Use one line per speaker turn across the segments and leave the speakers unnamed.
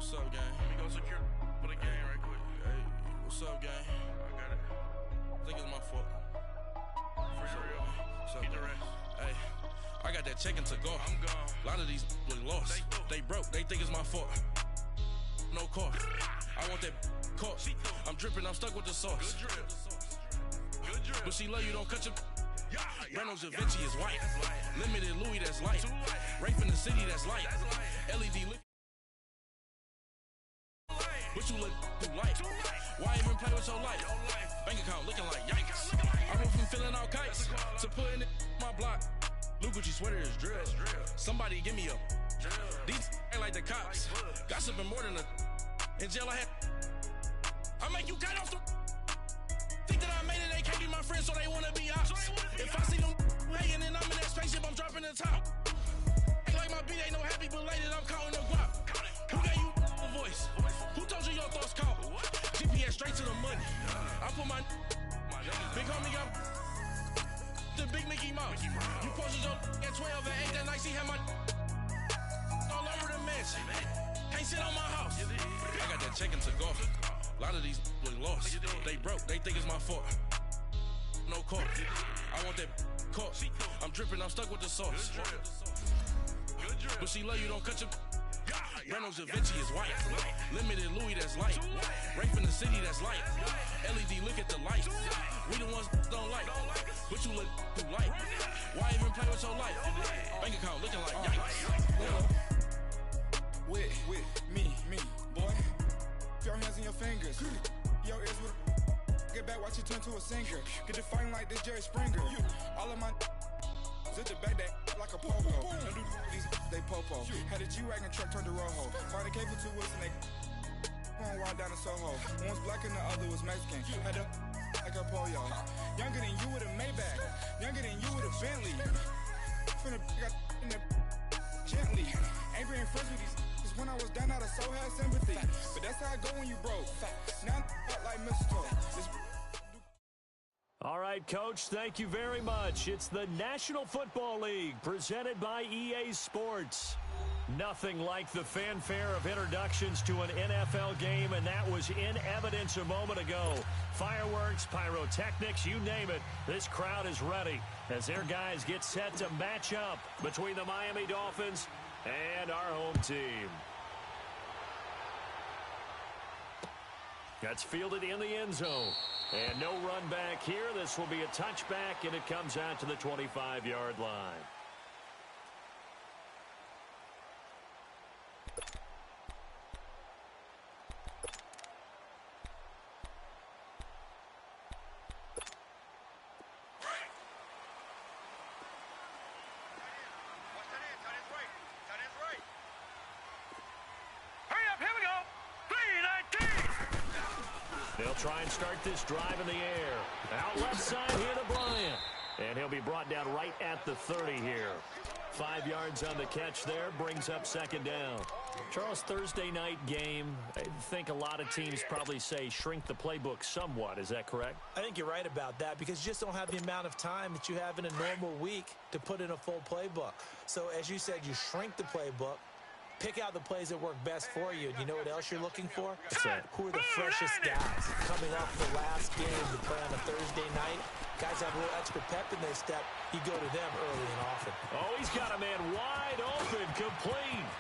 What's up, gang?
Let me go secure for the game right quick.
Hey, what's up, gang?
I got it.
I think it's my fault.
For real.
What's up,
Keep the
gang?
rest.
Hey, I got that check-in to go.
I'm gone.
A lot of these look lost. They broke. They think it's my fault. No car. I want that caught. I'm dripping. I'm stuck with the sauce.
Good drip. Good drip.
But she love you. Don't cut your.
Yeah.
Reynolds Da Vinci is white.
That's light.
Limited Louis, that's light.
Too light.
Rape in the city, that's light.
That's light.
LED look.
Light.
But you look too light.
Too light.
Why even play with your life?
Your life.
Bank account looking like yikes.
Looking like
I went from filling out kites
That's a
to putting it in my block. Blue Gucci sweater is drill.
That's drill.
Somebody give me a.
Drill.
These ain't like the cops.
Like bugs.
Gossiping more than a. In jail I had. I make you cut off the. Think that I made it, they can't be my friends, so they wanna be ops. If I see them hanging and I'm in that spaceship, I'm dropping the top. Ain't like my beat ain't no happy belated, I'm counting the guap. Who gave you a voice? Who told you your thoughts count? GPS straight to the money. I put my big homie got the big Mickey Mouse. You posted your at 12 and 8 that night, she had my all over the mansion. Can't sit on my house. I got that check-in to go. A lot of these look lost. They broke. They think it's my fault. No car. I want that caught. I'm dripping. I'm stuck with the sauce.
Good drip.
But she love you. Don't cut your. Reynolds Da Vinci is white. Limited Louis, that's light. Rape in the city, that's light. LED, look at the lights. We the ones don't like. But you look too light. Why even play with your life? Bank account looking like yikes.
With me, boy. Your hands in your fingers. Your ears with get back, watch you turn to a singer. Get defined like this Jerry Springer. All of my zip the back that like a popo. Don't do these they popo. Had a G-Wagon truck turned to Rojo. Find a cable 2 wheels and they going wild down in Soho. One was black and the other was Mexican. Had a like a pollo. Younger than you with a Maybach. Younger than you with a Bentley. Finna got in the gently. Ain't been friends with these. When I was down out of so had sympathy. But that's how I go when you broke. Now I'm like mistletoe.
All right, Coach, thank you very much. It's the National Football League presented by EA Sports. Nothing like the fanfare of introductions to an NFL game, and that was in evidence a moment ago. Fireworks, pyrotechnics, you name it. This crowd is ready as their guys get set to match up between the Miami Dolphins and our home team. That's fielded in the end zone. And no run back here. This will be a touchback, and it comes out to the 25-yard line. They'll try and start this drive in the air. Out left side here to Bryant. And he'll be brought down right at the 30 here. 5 yards on the catch there, brings up second down. Charles, Thursday night game, I think a lot of teams probably say shrink the playbook somewhat. Is that correct?
I think you're right about that because you just don't have the amount of time that you have in a normal week to put in a full playbook. So as you said, you shrink the playbook. Pick out the plays that work best for you. And you know what else you're looking for? Who are the freshest guys coming off the last game to play on a Thursday night? Guys have a little extra pep in their step. You go to them early and often.
Oh, he's got a man wide open, complete.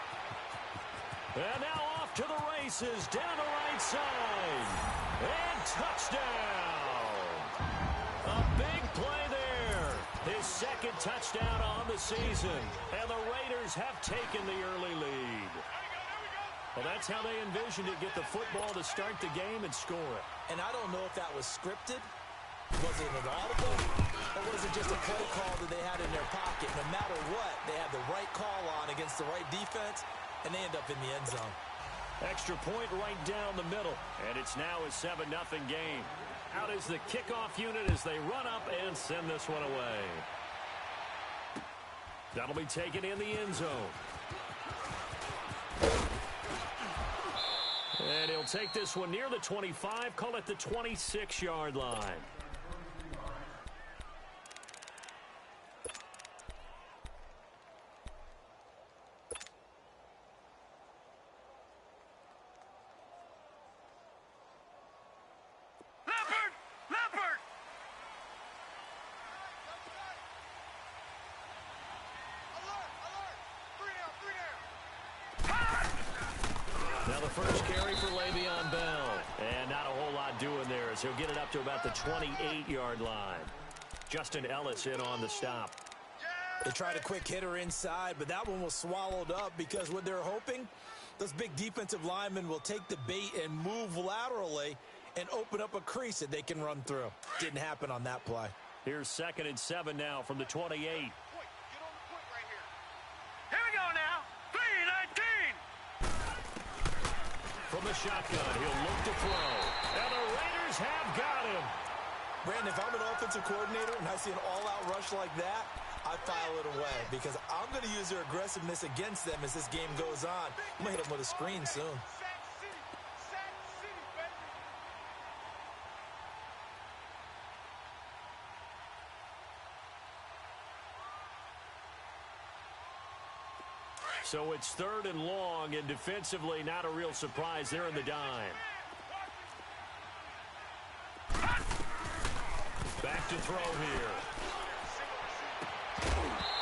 And now off to the races, down the right side. And touchdown. A big play there. His second touchdown on the season. And the Raiders have taken the early lead. Well, that's how they envisioned it, get the football to start the game and score it.
And I don't know if that was scripted. Was it an audible? Or was it just a play call that they had in their pocket? No matter what, they had the right call on against the right defense, and they end up in the end zone.
Extra point right down the middle. And it's now a 7-0 game. Out is the kickoff unit as they run up and send this one away. That'll be taken in the end zone. And he'll take this one near the 25, call it the 26-yard line. first carry for Le'Veon Bell. And not a whole lot doing there as he'll get it up to about the 28-yard line. Justin Ellis in on the stop.
They tried a quick hitter inside, but that one was swallowed up because what they're hoping, those big defensive linemen will take the bait and move laterally and open up a crease that they can run through. Didn't happen on that play.
Here's 2nd and 7 now from the 28.
Here we go now. 3-19.
From the shotgun, he'll look to throw. And the Raiders have got him.
Brandon, if I'm an offensive coordinator and I see an all-out rush like that, I file it away because I'm going to use their aggressiveness against them as this game goes on. I'm going to hit them with a screen soon.
So it's 3rd and long, and defensively not a real surprise there in the dime. Back to throw here.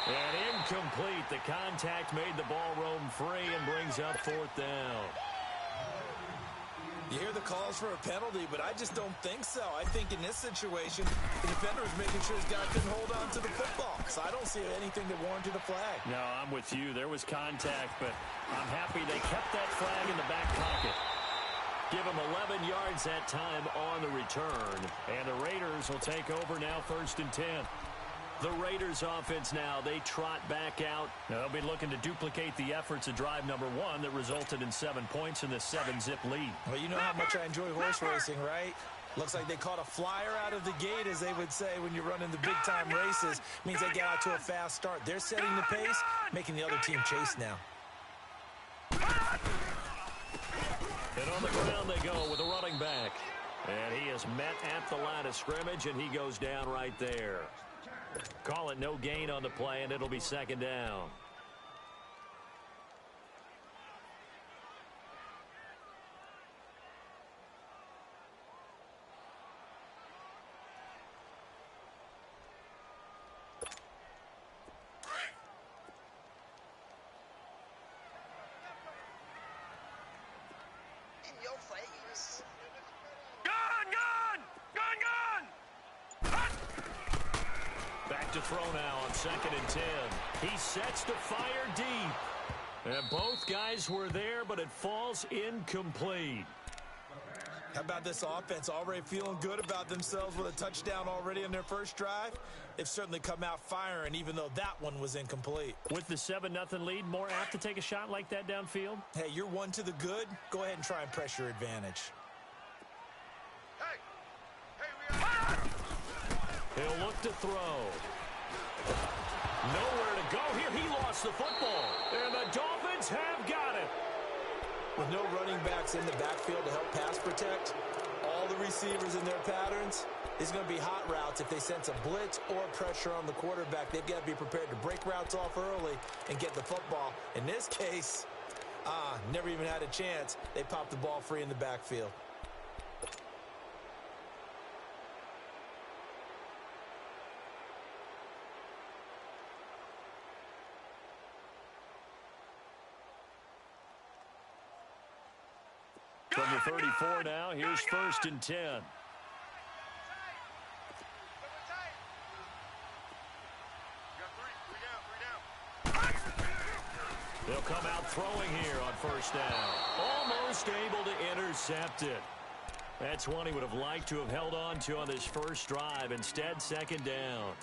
And incomplete. The contact made the ball roam free and brings up 4th down.
You hear the calls for a penalty, but I just don't think so. I think in this situation, the defender was making sure his guy couldn't hold on to the football. So I don't see anything that warranted a flag.
No, I'm with you. There was contact, but I'm happy they kept that flag in the back pocket. Give him 11 yards that time on the return. And the Raiders will take over now 1st and 10. The Raiders offense now, they trot back out. They'll be looking to duplicate the efforts of drive number 1 that resulted in 7 points in the 7-zip lead.
Well, you know how much I enjoy horse racing, right? Looks like they caught a flyer out of the gate, as they would say when you're running the big-time races. Means they get out to a fast start. They're setting the pace, making the other team chase now.
And on the ground they go with a running back. And he is met at the line of scrimmage, and he goes down right there. Call it no gain on the play, and it'll be 2nd down.
In your face.
Back to throw now on 2nd and 10. He sets to fire deep. And both guys were there, but it falls incomplete.
How about this offense already feeling good about themselves with a touchdown already in their first drive? They've certainly come out firing, even though that one was incomplete.
With the 7-0 lead, more apt to take a shot like that downfield?
Hey, you're one to the good. Go ahead and try and press your advantage.
He'll look to throw. Nowhere to go here. He lost the football. And the Dolphins have got it.
With no running backs in the backfield to help pass protect, all the receivers in their patterns, it's going to be hot routes if they sense a blitz or pressure on the quarterback. They've got to be prepared to break routes off early and get the football. In this case, never even had a chance. They popped the ball free in the backfield.
From the 34 now, here's 1st and 10. They'll come out throwing here on 1st down. Almost able to intercept it. That's one he would have liked to have held on to on this first drive. Instead, 2nd down.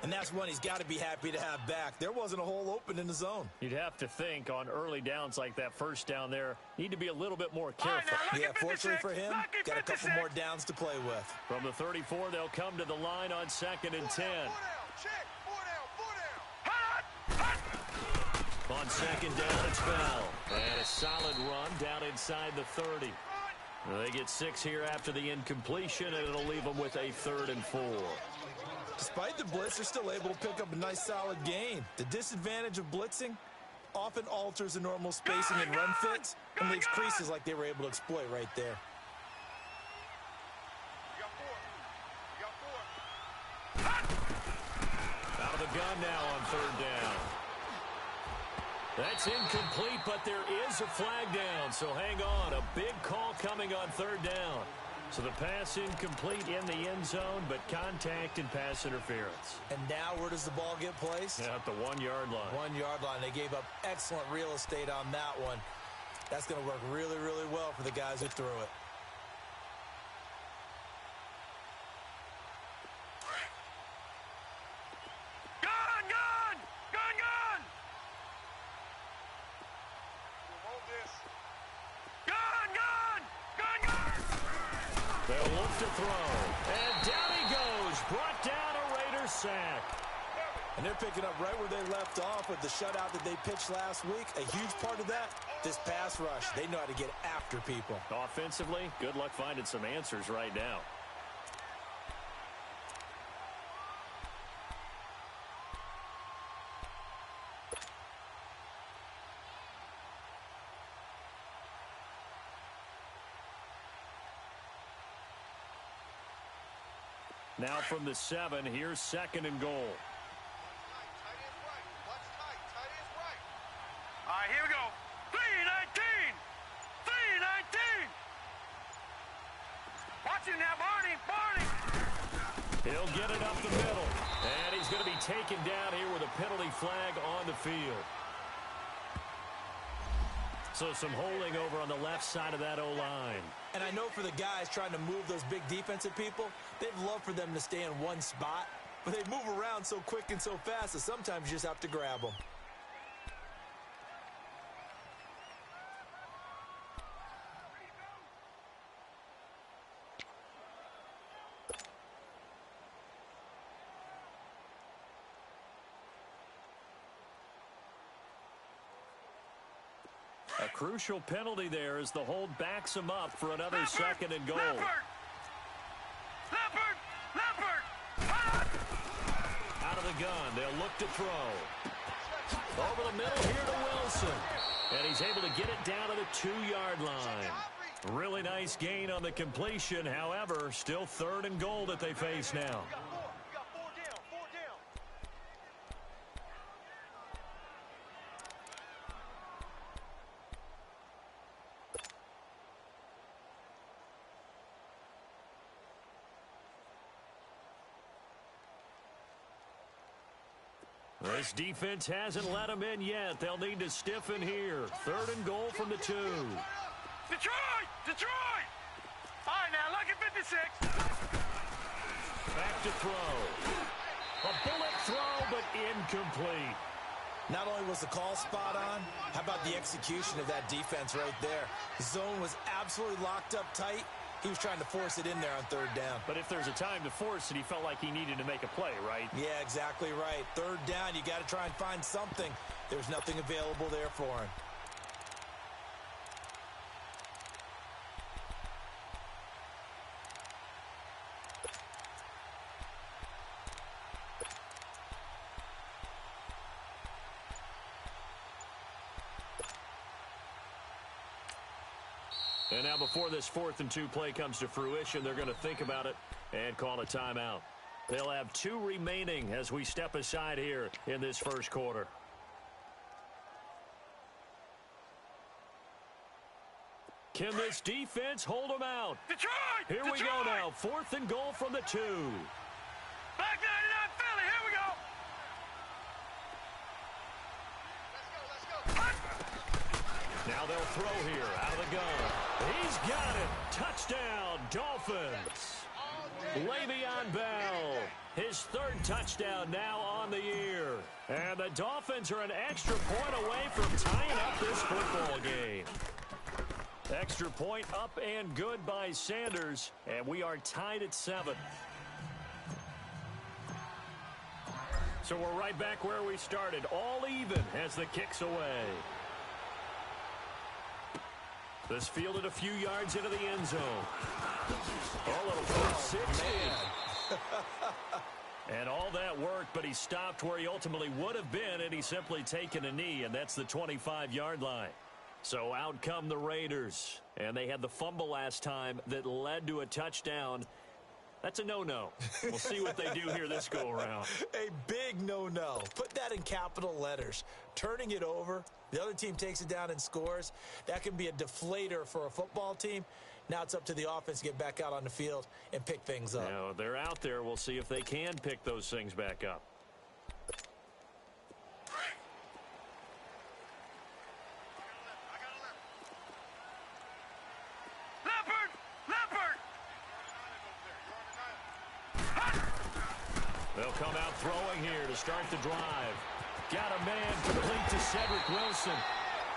And that's one he's got to be happy to have back. There wasn't a hole open in the zone.
You'd have to think on early downs like that 1st down there, need to be a little bit more careful.
Yeah, fortunately for him, got a couple more downs to play with.
From the 34, they'll come to the line on 2nd and 10. On 2nd down, it's Bell. And a solid run down inside the 30. They get 6 here after the incompletion, and it'll leave them with a 3rd and 4.
Despite the blitz, they're still able to pick up a nice solid gain. The disadvantage of blitzing often alters the normal spacing and run fits and leaves creases like they were able to exploit right there.
Out of the gun now on 3rd down. That's incomplete, but there is a flag down, so hang on. A big call coming on third down. So the pass incomplete in the end zone, but contact and pass interference.
And now where does the ball get placed?
At the 1-yard line.
1-yard line. They gave up excellent real estate on that one. That's going to work really, really well for the guys who threw it.
They'll look to throw. And down he goes. Brought down a Raiders sack.
And they're picking up right where they left off with the shutout that they pitched last week. A huge part of that, this pass rush. They know how to get after people.
Offensively, good luck finding some answers right now. Now from the 7, here's 2nd and goal.
All right, here we go. 3-19. 3-19. Watch him now, Barney.
He'll get it up the middle. And he's going to be taken down here with a penalty flag on the field. So some holding over on the left side of that O-line.
And I know for the guys trying to move those big defensive people, they'd love for them to stay in one spot. But they move around so quick and so fast that sometimes you just have to grab them.
A crucial penalty there as the hold backs him up for another 2nd and goal.
Leopard!
Out of the gun, they'll look to throw. Over the middle here to Wilson. And he's able to get it down to the 2-yard line. Really nice gain on the completion. However, still 3rd and goal that they face now. This defense hasn't let them in yet. They'll need to stiffen here. 3rd and goal from the 2.
Detroit! All right, now, look at 56.
Back to throw. A bullet throw, but incomplete.
Not only was the call spot on, how about the execution of that defense right there? The zone was absolutely locked up tight. He was trying to force it in there on 3rd down.
But if there's a time to force it, he felt like he needed to make a play, right?
Yeah, exactly right. 3rd down, you got to try and find something. There's nothing available there for him.
And now before this 4th and 2 play comes to fruition, they're going to think about it and call a timeout. They'll have 2 remaining as we step aside here in this first quarter. Can this defense hold them out?
Detroit!
Here we go now. 4th and goal from the 2.
Back 99 Philly, here we go.
Now they'll throw here out of the gun. He's got it. Touchdown, Dolphins. Le'Veon Bell, his 3rd touchdown now on the year. And the Dolphins are an extra point away from tying up this football game. Extra point up and good by Sanders, and we are tied at 7. So we're right back where we started, all even as the kick's away. This fielded a few yards into the end zone. Oh, little first 60. And all that worked, but he stopped where he ultimately would have been, and he's simply taken a knee, and that's the 25-yard line. So out come the Raiders, and they had the fumble last time that led to a touchdown. That's a no-no. We'll see what they do here this go-around.
A big no-no. Put that in capital letters. Turning it over, the other team takes it down and scores. That can be a deflator for a football team. Now it's up to the offense to get back out on the field and pick things up.
Now, they're out there. We'll see if they can pick those things back up. They'll come out throwing here to start the drive. Got a man complete to Cedric Wilson.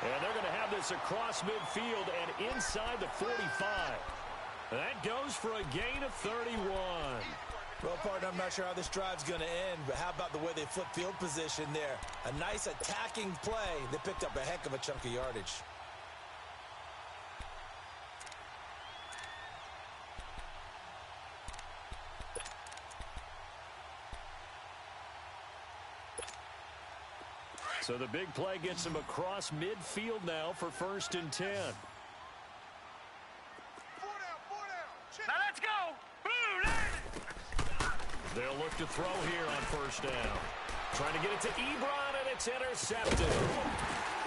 And they're going to have this across midfield and inside the 45. That goes for a gain of 31.
Well, partner, I'm not sure how this drive's going to end, but how about the way they flip field position there? A nice attacking play. They picked up a heck of a chunk of yardage.
So the big play gets them across midfield now for 1st and 10.
Now let's go.
They'll look to throw here on 1st down. Trying to get it to Ebron, and it's intercepted.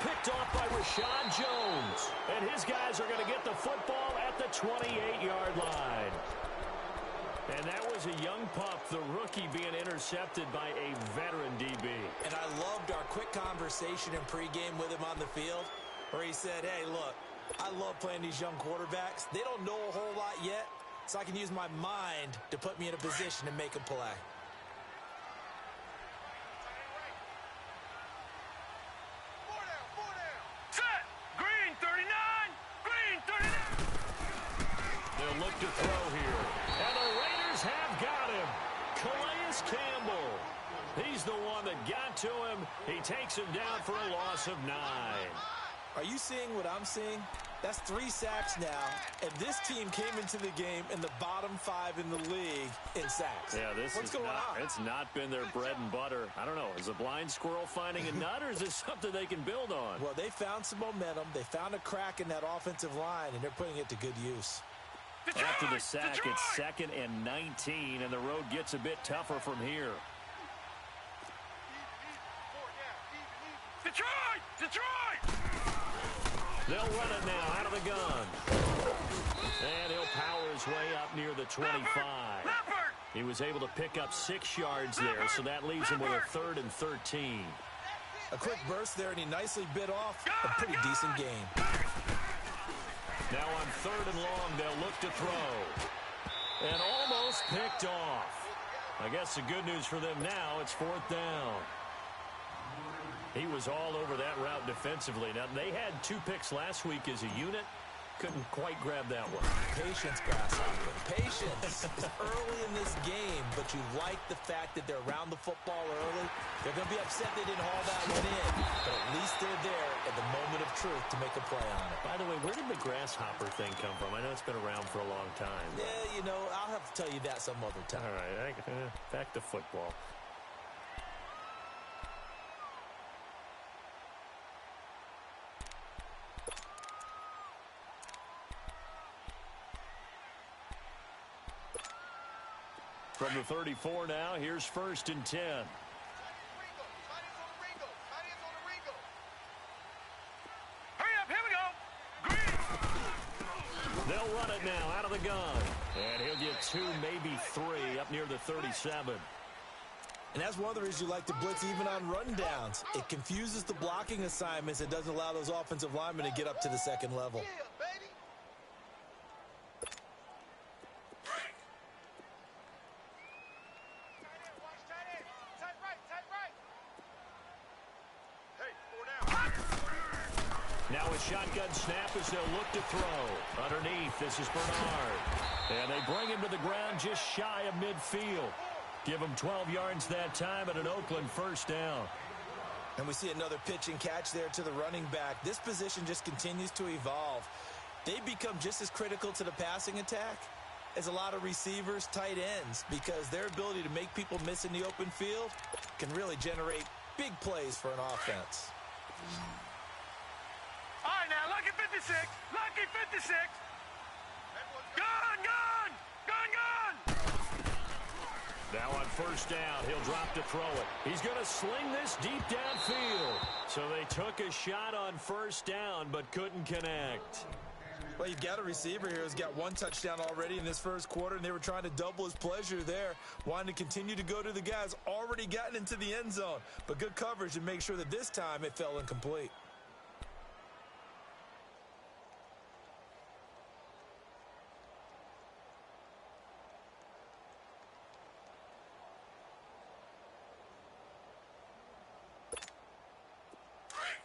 Picked off by Rashad Jones. And his guys are going to get the football at the 28-yard line. And that was a young pup, the rookie, being intercepted by a veteran DB. And
I loved our quick conversation in pregame with him on the field, where he said, hey, look, I love playing these young quarterbacks. They don't know a whole lot yet, so I can use my mind to put me in a position to make a play.
Set! Green 39! Green 39!
They'll look to throw here. And the Raiders have got him. Calais Campbell. He's the one that got to him. He takes him down for a loss of 9.
Are you seeing what I'm seeing? That's 3 sacks now, and this team came into the game in the bottom 5 in the league in sacks.
Yeah,
What's going on?
It's not been their bread and butter. I don't know. Is a blind squirrel finding a nut, or is it something they can build on?
Well, they found some momentum. They found a crack in that offensive line, and they're putting it to good use.
After the sack, it's 2nd and 19, and the road gets a bit tougher from here.
Detroit! Detroit!
They'll run it now out of the gun. And he'll power his way up near the 25. He was able to pick up 6 yards there, so that leaves him with a 3rd and 13.
A quick burst there, and he nicely bit off a pretty decent gain.
Now on 3rd and long, they'll look to throw. And almost picked off. I guess the good news for them now, it's 4th down. He was all over that route defensively. Now, they had 2 picks last week as a unit. Couldn't quite grab that one.
Patience, Grasshopper. Patience. It's early in this game, but you like the fact that they're around the football early. They're going to be upset they didn't haul that one in, but at least they're there at the moment of truth to make a play on it.
By the way, where did the grasshopper thing come from? I know it's been around for a long time.
Yeah, you know, I'll have to tell you that some other time.
All right, back to football. From the 34 now, here's 1st and 10.
Hurry up, here we go! Green!
They'll run it now out of the gun. And he'll get 2, maybe 3 up near the 37.
And that's one of the reasons you like to blitz even on rundowns. It confuses the blocking assignments. It doesn't allow those offensive linemen to get up to the 2nd level.
Now a shotgun snap as they'll look to throw. Underneath, this is Bernard. And they bring him to the ground just shy of midfield. Give him 12 yards that time at an Oakland 1st down.
And we see another pitch and catch there to the running back. This position just continues to evolve. They become just as critical to the passing attack as a lot of receivers, tight ends, because their ability to make people miss in the open field can really generate big plays for an offense.
All right, now, lucky 56. Lucky 56. Gun, gun! Gun, gun!
first down. He'll drop to throw it. He's going to sling this deep downfield. So they took a shot on first down but couldn't connect.
Well, you've got a receiver here who's got one touchdown already in this first quarter, and they were trying to double his pleasure there, wanting to continue to go to the guys already gotten into the end zone. But good coverage to make sure that this time it fell incomplete.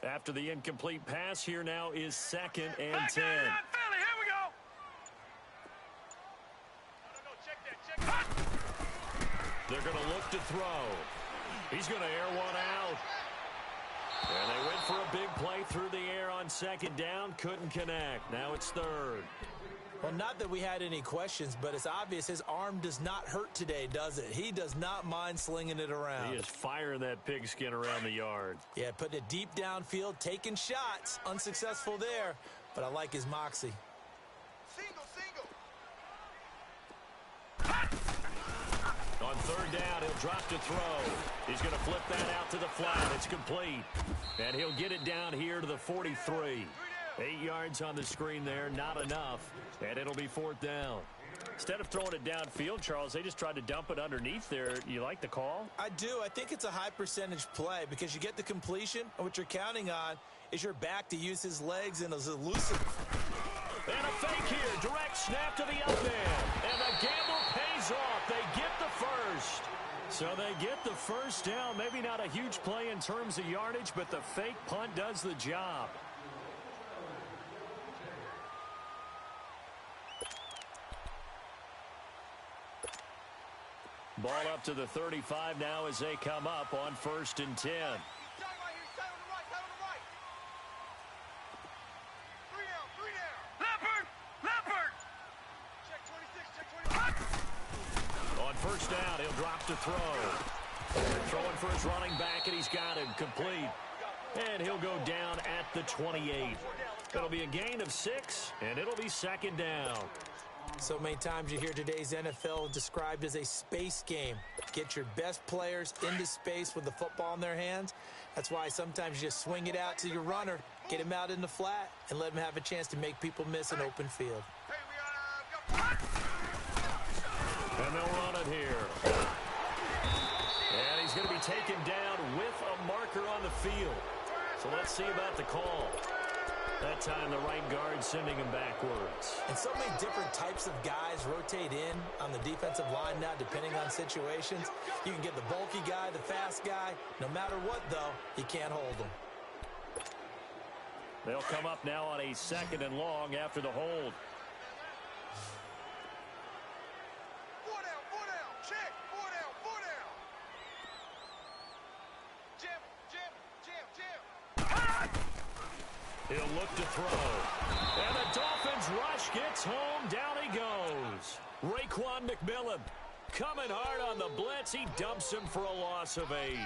After the incomplete pass, here now is 2nd and 10.
Back in that Philly. Here we go. Check that.
They're going to look to throw. He's going to air one out. And they went for a big play through the air on 2nd down. Couldn't connect. Now it's 3rd.
Well, not that we had any questions, but it's obvious his arm does not hurt today, does it? He does not mind slinging it around.
He is firing that pigskin around the yard.
Yeah, putting it deep downfield, taking shots. Unsuccessful there, but I like his moxie.
Single.
On 3rd down, he'll drop to throw. He's going to flip that out to the flat. It's complete. And he'll get it down here to the 43. 8 yards on the screen there, not enough. And it'll be 4th down. Instead of throwing it downfield, Charles, they just tried to dump it underneath there. You like the call?
I do. I think it's a high percentage play because you get the completion, and what you're counting on is your back to use his legs and his elusive.
And a fake here. Direct snap to the up man. And the gamble pays off. They get the first. So they get the first down. Maybe not a huge play in terms of yardage, but the fake punt does the job. Ball up to the 35 now as they come up on 1st and 10.
Leopard.
On 1st down, he'll drop to throw. Throwing for his running back, and he's got him complete. And he'll go down at the 28. It'll be a gain of 6, and it'll be 2nd down.
So many times you hear today's NFL described as a space game. Get your best players into space with the football in their hands. That's why sometimes you just swing it out to your runner, get him out in the flat, and let him have a chance to make people miss an open field.
And they'll run it here. And he's going to be taken down with a marker on the field. So let's see about the call. That time the right guard sending him backwards.
And so many different types of guys rotate in on the defensive line now depending on situations. You can get the bulky guy, the fast guy. No matter what, though, you can't hold them.
They'll come up now on a 2nd and long after the hold.
Four down. Check. Four down. Jam.
He'll look to throw. And the Dolphins rush gets home. Down he goes. Raekwon McMillan coming hard on the blitz. He dumps him for a loss of 8.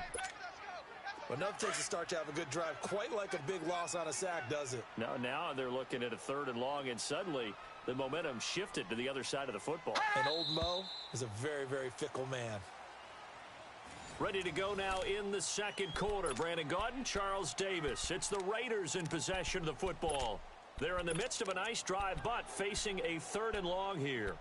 Well, enough takes a start to have a good drive. Quite like a big loss on a sack, does it?
Now they're looking at a 3rd and long, and suddenly the momentum shifted to the other side of the football.
And old Mo is a very, very fickle man.
Ready to go now in the 2nd quarter. Brandon Gaudin, Charles Davis. It's the Raiders in possession of the football. They're in the midst of a nice drive, but facing a 3rd and long here.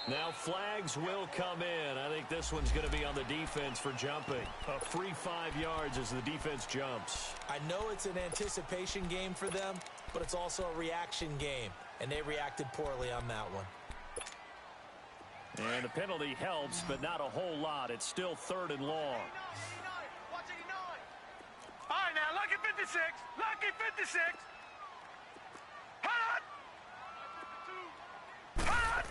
Now flags will come in. I think this one's going to be on the defense for jumping. A free 5 yards as the defense jumps.
I know it's an anticipation game for them, but it's also a reaction game, and they reacted poorly on that one.
And the penalty helps, but not a whole lot. It's still 3rd and long.
Watch 89. All right, now, lucky 56. Lucky 56. Hot! Hot!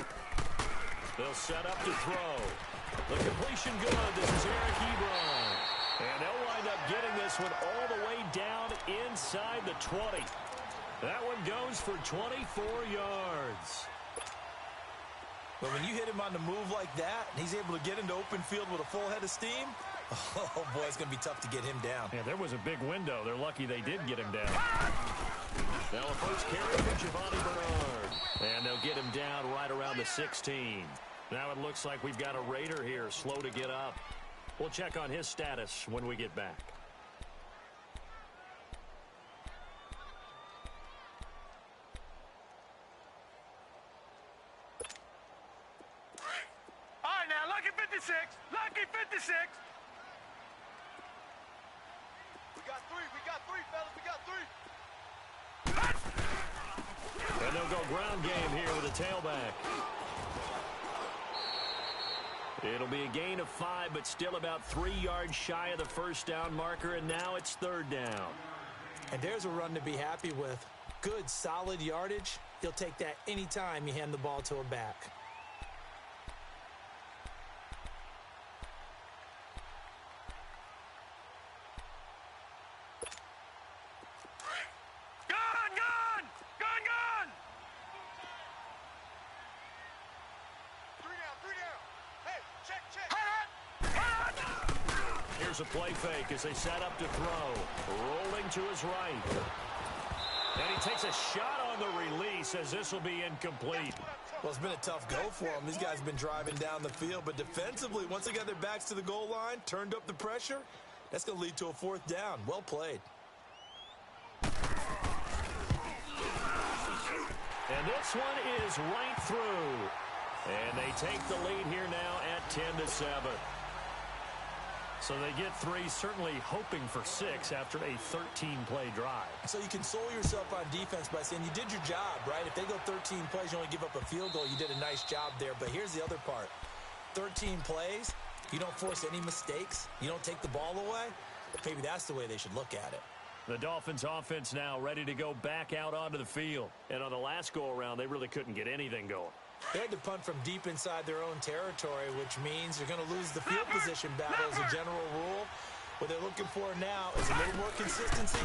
They'll set up to throw. The completion good. This is Eric Ebron. And they'll wind up getting this one all the way down inside the 20. That one goes for 24 yards.
But when you hit him on the move like that, and he's able to get into open field with a full head of steam, Oh, boy, it's going to be tough to get him down.
Yeah, there was a big window. They're lucky they did get him down. Now a first carry for Giovanni Bernard. And they'll get him down right around the 16. Now it looks like we've got a Raider here, slow to get up. We'll check on his status when we get back.
All right, now, lucky 56. Lucky 56. We got three, fellas. We got three.
And they'll go ground game here with a tailback. It'll be a gain of 5, but still about 3 yards shy of the first down marker, and now it's third down.
And there's a run to be happy with. Good, solid yardage. He'll take that anytime you hand the ball to a back.
Here's a play fake as they set up to throw. Rolling to his right. And he takes a shot on the release as this will be incomplete.
Well, it's been a tough go for him. These guys have been driving down the field, but defensively, once they got their backs to the goal line, turned up the pressure, that's going to lead to a fourth down. Well played.
And this one is right through. And they take the lead here now at 10-7. So they get 3, certainly hoping for 6 after a 13-play drive.
So you console yourself on defense by saying you did your job, right? If they go 13 plays, you only give up a field goal, you did a nice job there. But here's the other part. 13 plays, you don't force any mistakes, you don't take the ball away. Maybe that's the way they should look at it.
The Dolphins offense now ready to go back out onto the field. And on the last go-around, they really couldn't get anything going.
They had to punt from deep inside their own territory, which means you're going to lose the field position battle as a general rule. What they're looking for now is a little more consistency,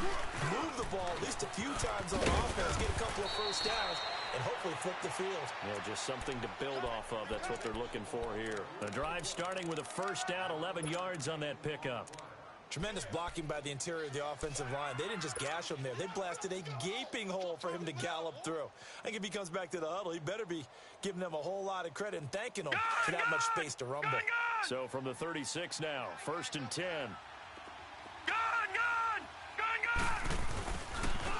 move the ball at least a few times on offense, get a couple of first downs, and hopefully flip the field.
Yeah, just something to build off of. That's what they're looking for here. The drive starting with a first down, 11 yards on that pickup.
Tremendous blocking by the interior of the offensive line. They didn't just gash him there. They blasted a gaping hole for him to gallop through. I think if he comes back to the huddle, he better be giving them a whole lot of credit and thanking them for that much space to rumble.
So from the 36 now, 1st and 10.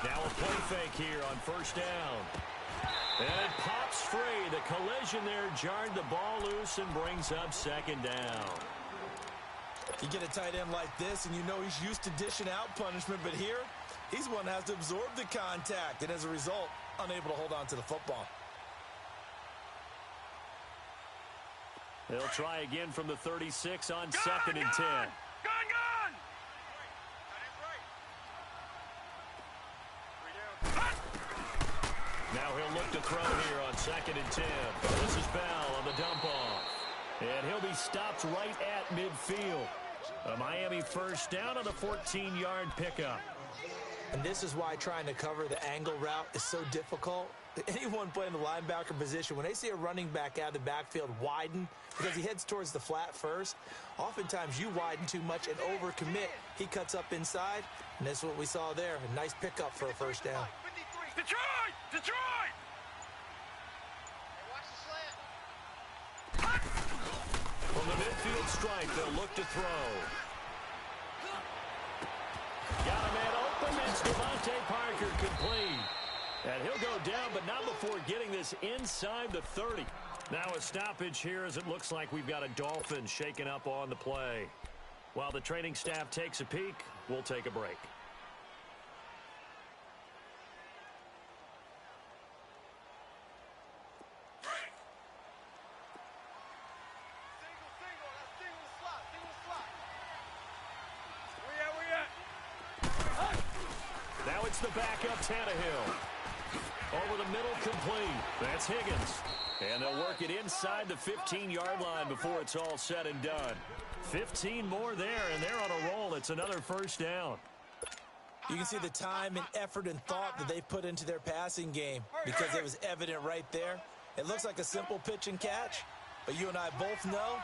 Now a play fake here on first down. And it pops free. The collision there jarred the ball loose and brings up second down.
You get a tight end like this, and you know he's used to dishing out punishment, but here, he's one that has to absorb the contact, and as a result, unable to hold on to the football.
They'll try again from the 36 on 2nd and 10. Now he'll look to throw here on 2nd and 10. This is Bell on the dump off. And he'll be stopped right at midfield. A Miami first down on a 14-yard pickup.
And this is why trying to cover the angle route is so difficult. Anyone playing the linebacker position, when they see a running back out of the backfield widen because he heads towards the flat first, oftentimes you widen too much and overcommit. He cuts up inside, and that's what we saw there. A nice pickup for a first down.
Detroit! Detroit!
From the midfield stripe, they'll look to throw. Got a man open. It's Devontae Parker complete. And he'll go down, but not before getting this inside the 30. Now a stoppage here as it looks like we've got a Dolphin shaken up on the play. While the training staff takes a peek, we'll take a break. Now it's the backup Tannehill. Over the middle, complete. That's Higgins. And they'll work it inside the 15-yard line before it's all said and done. 15 more there, and they're on a roll. It's another first down.
You can see the time and effort and thought that they put into their passing game because it was evident right there. It looks like a simple pitch and catch, but you and I both know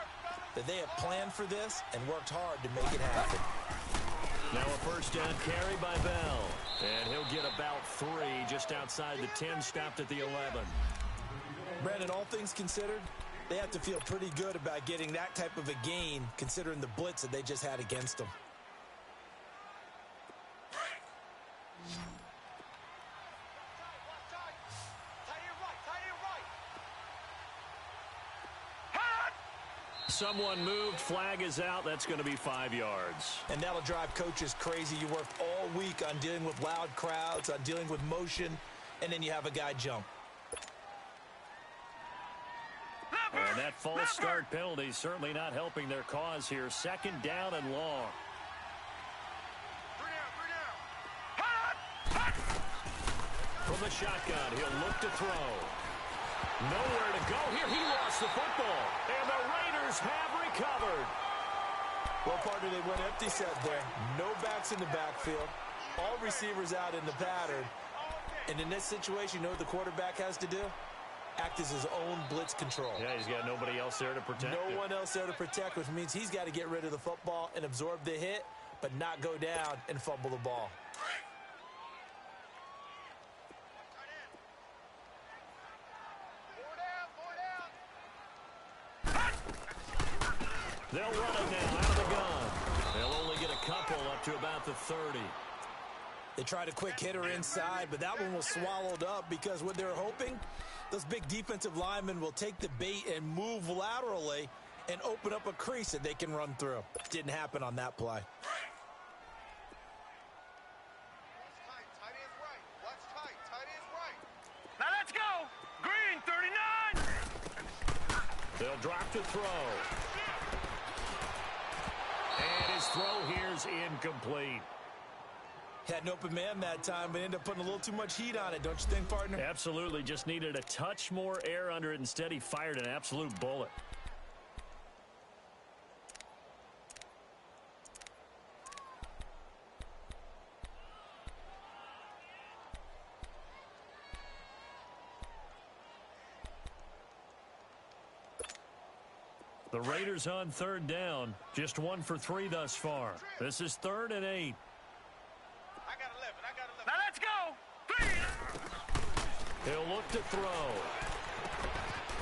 that they have planned for this and worked hard to make it happen.
Now a first down carry by Bell. And he'll get about 3 just outside the 10, stopped at the 11.
Brandon, all things considered, they have to feel pretty good about getting that type of a gain considering the blitz that they just had against them.
Someone moved, flag is out, that's going to be 5 yards.
And that'll drive coaches crazy. You worked all week on dealing with loud crowds, on dealing with motion, and then you have a guy jump.
And that false start penalty certainly not helping their cause here. Second down and long. From the shotgun, he'll look to throw. Nowhere to go here. He lost the football. And the Raiders have recovered.
Well, partner, they went empty set there. No backs in the backfield. All receivers out in the pattern. And in this situation, you know what the quarterback has to do? Act as his own blitz control.
Yeah, he's got nobody else there to protect him.
No one else there to protect, which means he's got to get rid of the football and absorb the hit, but not go down and fumble the ball.
They'll run it now out of the gun. They'll only get a couple up to about the 30.
They tried a quick hitter inside, but that one was swallowed up because what they're hoping, those big defensive linemen will take the bait and move laterally and open up a crease that they can run through. Didn't happen on that play.
Now let's go. Green, 39.
They'll drop to throw. And his throw here's incomplete.
Had an open man that time, but ended up putting a little too much heat on it, don't you think, partner?
Absolutely. Just needed a touch more air under it. Instead, he fired an absolute bullet. The Raiders on third down. Just 1 for 3 thus far. This is 3rd and 8.
Now let's go.
He'll look to throw.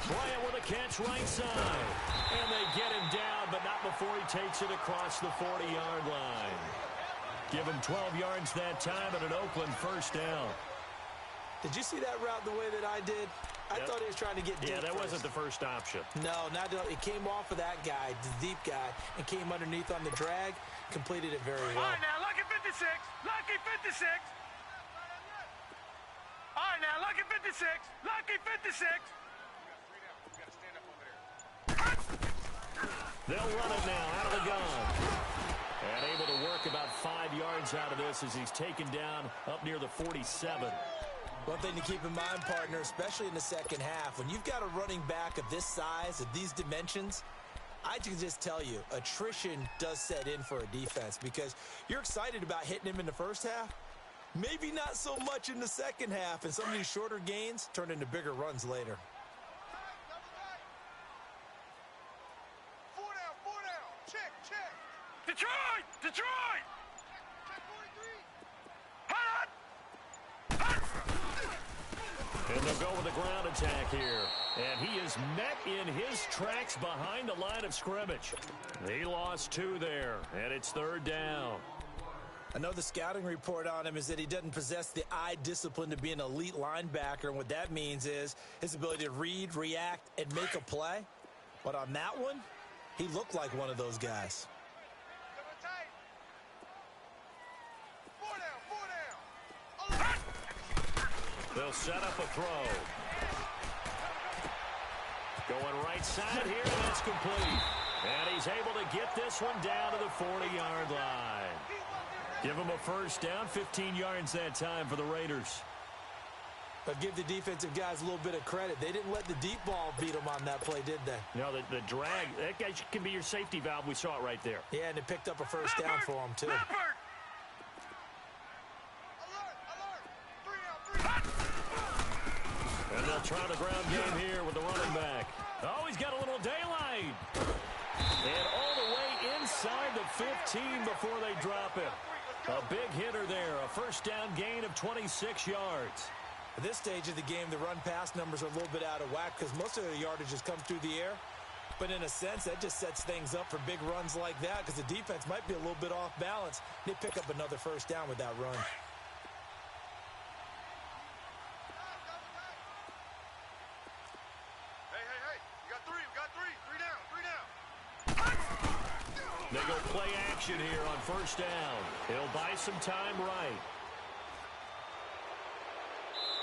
Bryant with a catch right side. And they get him down, but not before he takes it across the 40-yard line. Give him 12 yards that time and an Oakland first down.
Did you see that route the way that I did? I thought he was trying to get deep.
Yeah, that
first.
wasn't the first option.
No, not at all. It came off of that guy, the deep guy, and came underneath on the drag. Completed it very well.
All right, now, lucky 56. Lucky 56. All right, now, lucky 56. Lucky 56.
They'll run it now out of the gun. And able to work about 5 yards out of this as he's taken down up near the 47.
One thing to keep in mind, partner, especially in the second half, when you've got a running back of this size, of these dimensions, I can just tell you, attrition does set in for a defense because you're excited about hitting him in the first half. Maybe not so much in the second half, and some of these shorter gains turn into bigger runs later.
4 down. Check. Detroit. Check 43.
And they'll go with the ground attack here. And he is met in his tracks behind the line of scrimmage. He lost 2 there, and it's 3rd down.
I know the scouting report on him is that he doesn't possess the eye discipline to be an elite linebacker, and what that means is his ability to read, react, and make a play. But on that one, he looked like one of those guys.
They'll set up a throw. Going right side here, and that's complete. And he's able to get this one down to the 40-yard line. Give him a first down, 15 yards that time for the Raiders.
But give the defensive guys a little bit of credit. They didn't let the deep ball beat them on that play, did they?
No, the drag, that guy can be your safety valve. We saw it right there.
Yeah, and they picked up a first down for him, too.
And they'll try the ground game here with the running back. Oh, he's got a little daylight. And all the way inside the 15 before they drop it. A big hitter there, a first down gain of 26 yards.
At this stage of the game, the run-pass numbers are a little bit out of whack because most of the yardage has come through the air. But in a sense, that just sets things up for big runs like that because the defense might be a little bit off balance. They pick up another first down with that run.
They go play action here on first down. He'll buy some time right.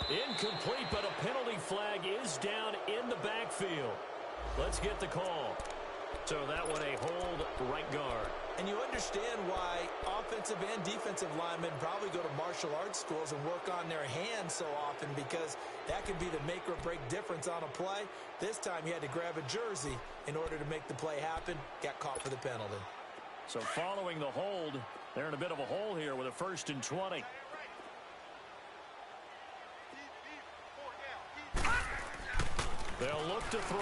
Incomplete, but a penalty flag is down in the backfield. Let's get the call. So that one a hold right guard.
And you understand why offensive and defensive linemen probably go to martial arts schools and work on their hands so often because that can be the make or break difference on a play. This time he had to grab a jersey in order to make the play happen. Got caught for the penalty.
So following the hold, they're in a bit of a hole here with a 1st and 20. They'll look to throw.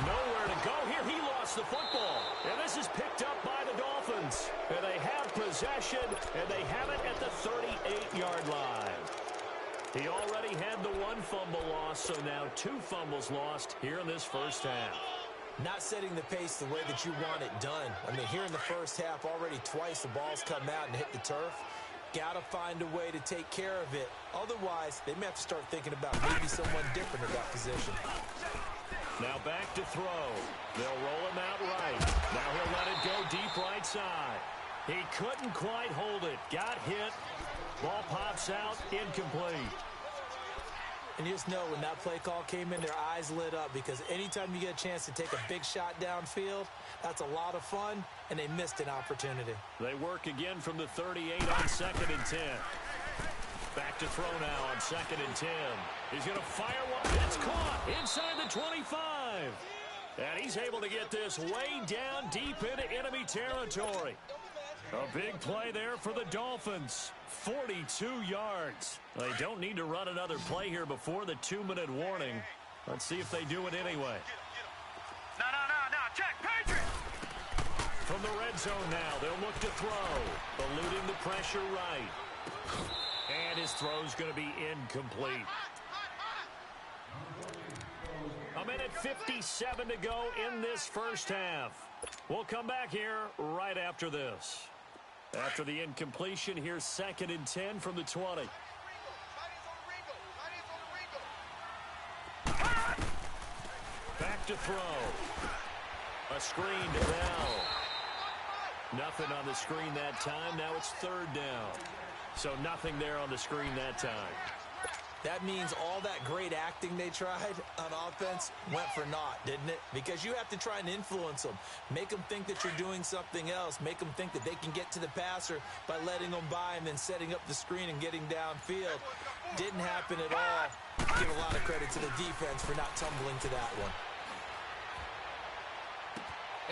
Nowhere to go here. He lost the football. And this is picked up by the Dolphins. And they have possession, and they have it at the 38-yard line. He already had the 1 fumble loss, so now 2 fumbles lost here in this first half.
Not setting the pace the way that you want it done. I mean, here in the first half, already twice the ball's come out and hit the turf. Got to find a way to take care of it. Otherwise, they may have to start thinking about maybe someone different in that position.
Now back to throw. They'll roll him out right. Now he'll let it go deep right side. He couldn't quite hold it. Got hit. Ball pops out. Incomplete.
And you just know when that play call came in, their eyes lit up because anytime you get a chance to take a big shot downfield, that's a lot of fun, and they missed an opportunity.
They work again from the 38 on 2nd and 10. Back to throw now on 2nd and 10. He's going to fire one. It's caught inside the 25. And he's able to get this way down deep into enemy territory. A big play there for the Dolphins. 42 yards. They don't need to run another play here before the 2-minute warning. Let's see if they do it anyway.
No. Check, Patriot!
From the red zone now, they'll look to throw. Eluding the pressure right. And his throw's going to be incomplete. A minute 57 to go in this first half. We'll come back here right after this. After the incompletion, here's 2nd and 10 from the 20. Back to throw. A screen to Bell. Nothing on the screen that time. Now it's 3rd down. So nothing there on the screen that time.
That means all that great acting they tried on offense went for naught, didn't it? Because you have to try and influence them. Make them think that you're doing something else. Make them think that they can get to the passer by letting them by and then setting up the screen and getting downfield. Didn't happen at all. Give a lot of credit to the defense for not tumbling to that one.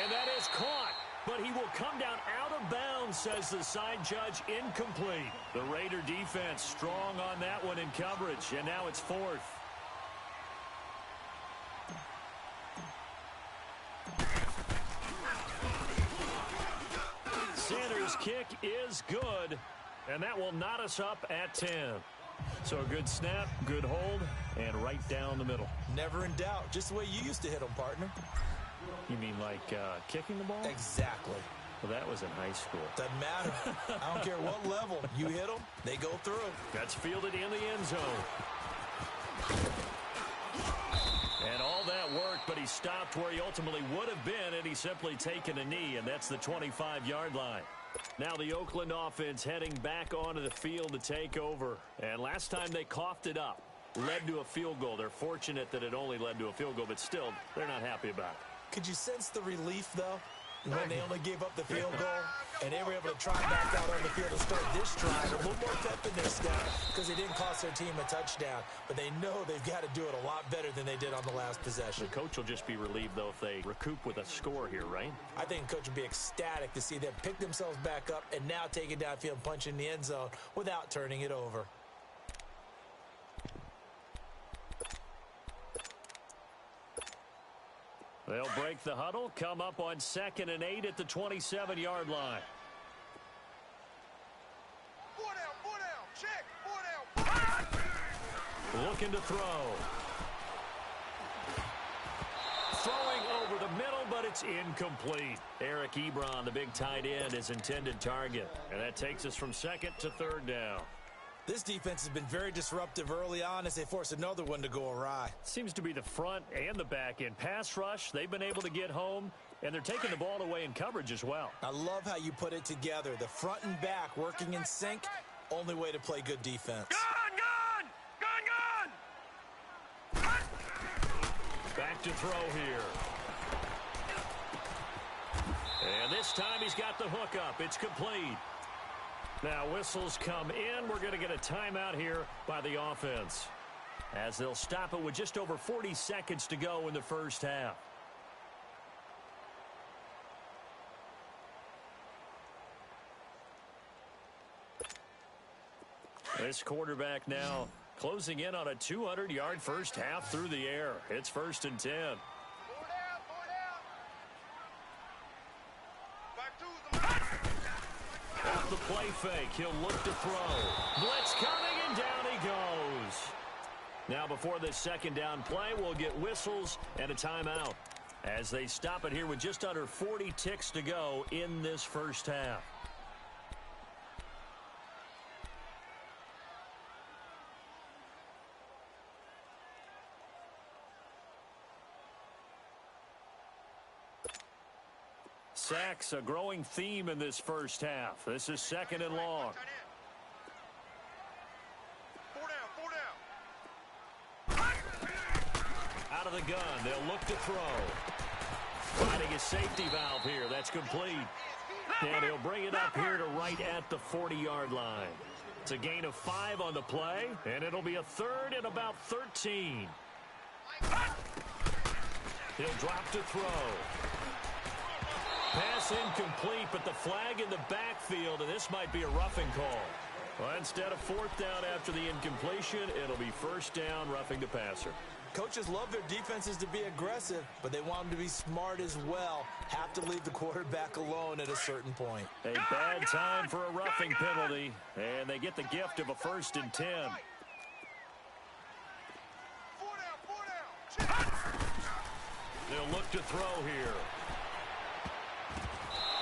And that is caught. But he will come down out of bounds, says the side judge. Incomplete. The Raider defense strong on that one in coverage, and now it's 4th. Sanders' kick is good, and that will knot us up at 10. So a good snap, good hold, and right down the middle.
Never in doubt. Just the way you used to hit them, partner.
You mean like kicking the ball?
Exactly.
Well, that was in high school.
Doesn't matter. I don't care what level. You hit them, they go through.
That's fielded in the end zone. And all that worked, but he stopped where he ultimately would have been, and he's simply taken a knee, and that's the 25-yard line. Now the Oakland offense heading back onto the field to take over. And last time they coughed it up, led to a field goal. They're fortunate that it only led to a field goal, but still, they're not happy about it.
Could you sense the relief, though, when they only gave up the field goal and they were able to try back out on the field to start this drive? A little more pep in their step because they didn't cost their team a touchdown, but they know they've got to do it a lot better than they did on the last possession.
The coach will just be relieved, though, if they recoup with a score here, right?
I think the coach would be ecstatic to see them pick themselves back up and now take it downfield and punch in the end zone without turning it over.
They'll break the huddle, come up on 2nd and 8 at the 27-yard line.
4 down, check, 4 down.
Looking to throw. Throwing over the middle, but it's incomplete. Eric Ebron, the big tight end, his intended target. And that takes us from 2nd to 3rd down.
This defense has been very disruptive early on as they force another one to go awry.
Seems to be the front and the back end. Pass rush, they've been able to get home, and they're taking the ball away in coverage as well.
I love how you put it together. The front and back working in sync, only way to play good defense.
Gun!
Back to throw here. And this time he's got the hook up. It's complete. Now whistles come in. We're going to get a timeout here by the offense, as they'll stop it with just over 40 seconds to go in the first half. This quarterback now closing in on a 200-yard first half through the air. It's 1st and 10.
4 down. Back to
Off the play fake, he'll look to throw. Blitz coming, and down he goes. Now before this 2nd down play, we'll get whistles and a timeout, as they stop it here with just under 40 ticks to go in this first half. Sacks, a growing theme in this first half. This is 2nd and long.
4 down.
Out of the gun, they'll look to throw. Finding a safety valve here. That's complete. And he'll bring it up here to right at the 40-yard line. It's a gain of 5 on the play, and it'll be a 3rd and about 13. He'll drop to throw. Pass incomplete, but the flag in the backfield, and this might be a roughing call. Well, instead of 4th down after the incompletion, it'll be 1st down, roughing the passer.
Coaches love their defenses to be aggressive, but they want them to be smart as well. Have to leave the quarterback alone at a certain point.
A bad time for a roughing penalty, and they get the gift of a 1st and 10.
4 down. Check.
They'll look to throw here.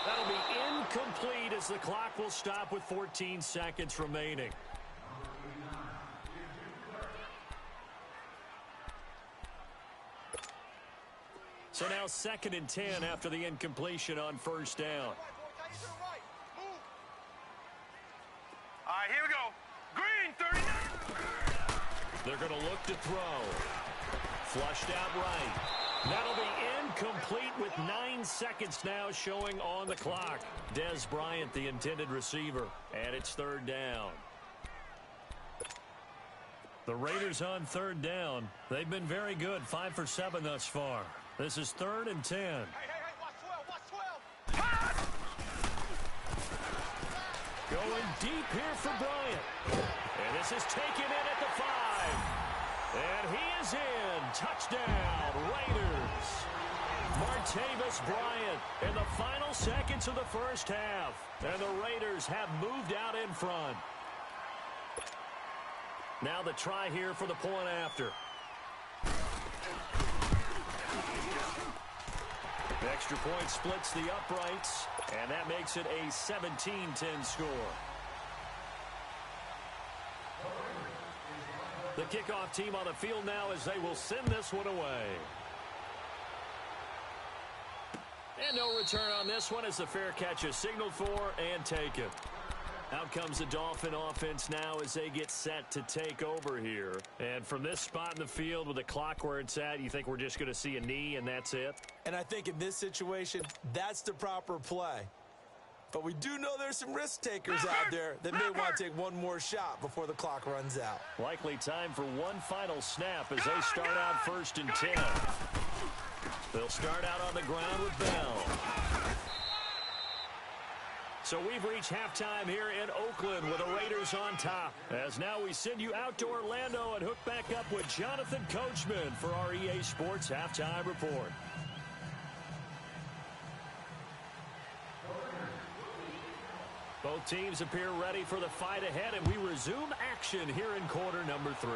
That'll be incomplete as the clock will stop with 14 seconds remaining. So now 2nd and 10 after the incompletion on 1st down.
All right, here we go. Green, 39.
They're going to look to throw. Flushed out right. That'll be incomplete with 9 seconds now showing on the clock. Dez Bryant, the intended receiver, and it's 3rd down. The Raiders on 3rd down. They've been very good, 5 for 7 thus far. This is 3rd and 10.
Hey, watch 12. Pass!
Going deep here for Bryant. And this is taken in at the 5. And he is in. Touchdown, Raiders. Martavis Bryant in the final seconds of the first half. And the Raiders have moved out in front. Now the try here for the point after. The extra point splits the uprights, and that makes it a 17-10 score. The kickoff team on the field now as they will send this one away. And no return on this one as the fair catch is signaled for and taken. Out comes the Dolphin offense now as they get set to take over here. And from this spot in the field with the clock where it's at, you think we're just going to see a knee and that's it?
And I think in this situation, that's the proper play. But we do know there's some risk takers out there that may want to take one more shot before the clock runs out.
Likely time for one final snap as they start out 1st and 10. They'll start out on the ground with Bell. So we've reached halftime here in Oakland with the Raiders on top. As now we send you out to Orlando and hook back up with Jonathan Coachman for our EA Sports Halftime Report. Both teams appear ready for the fight ahead, and we resume action here in quarter number 3.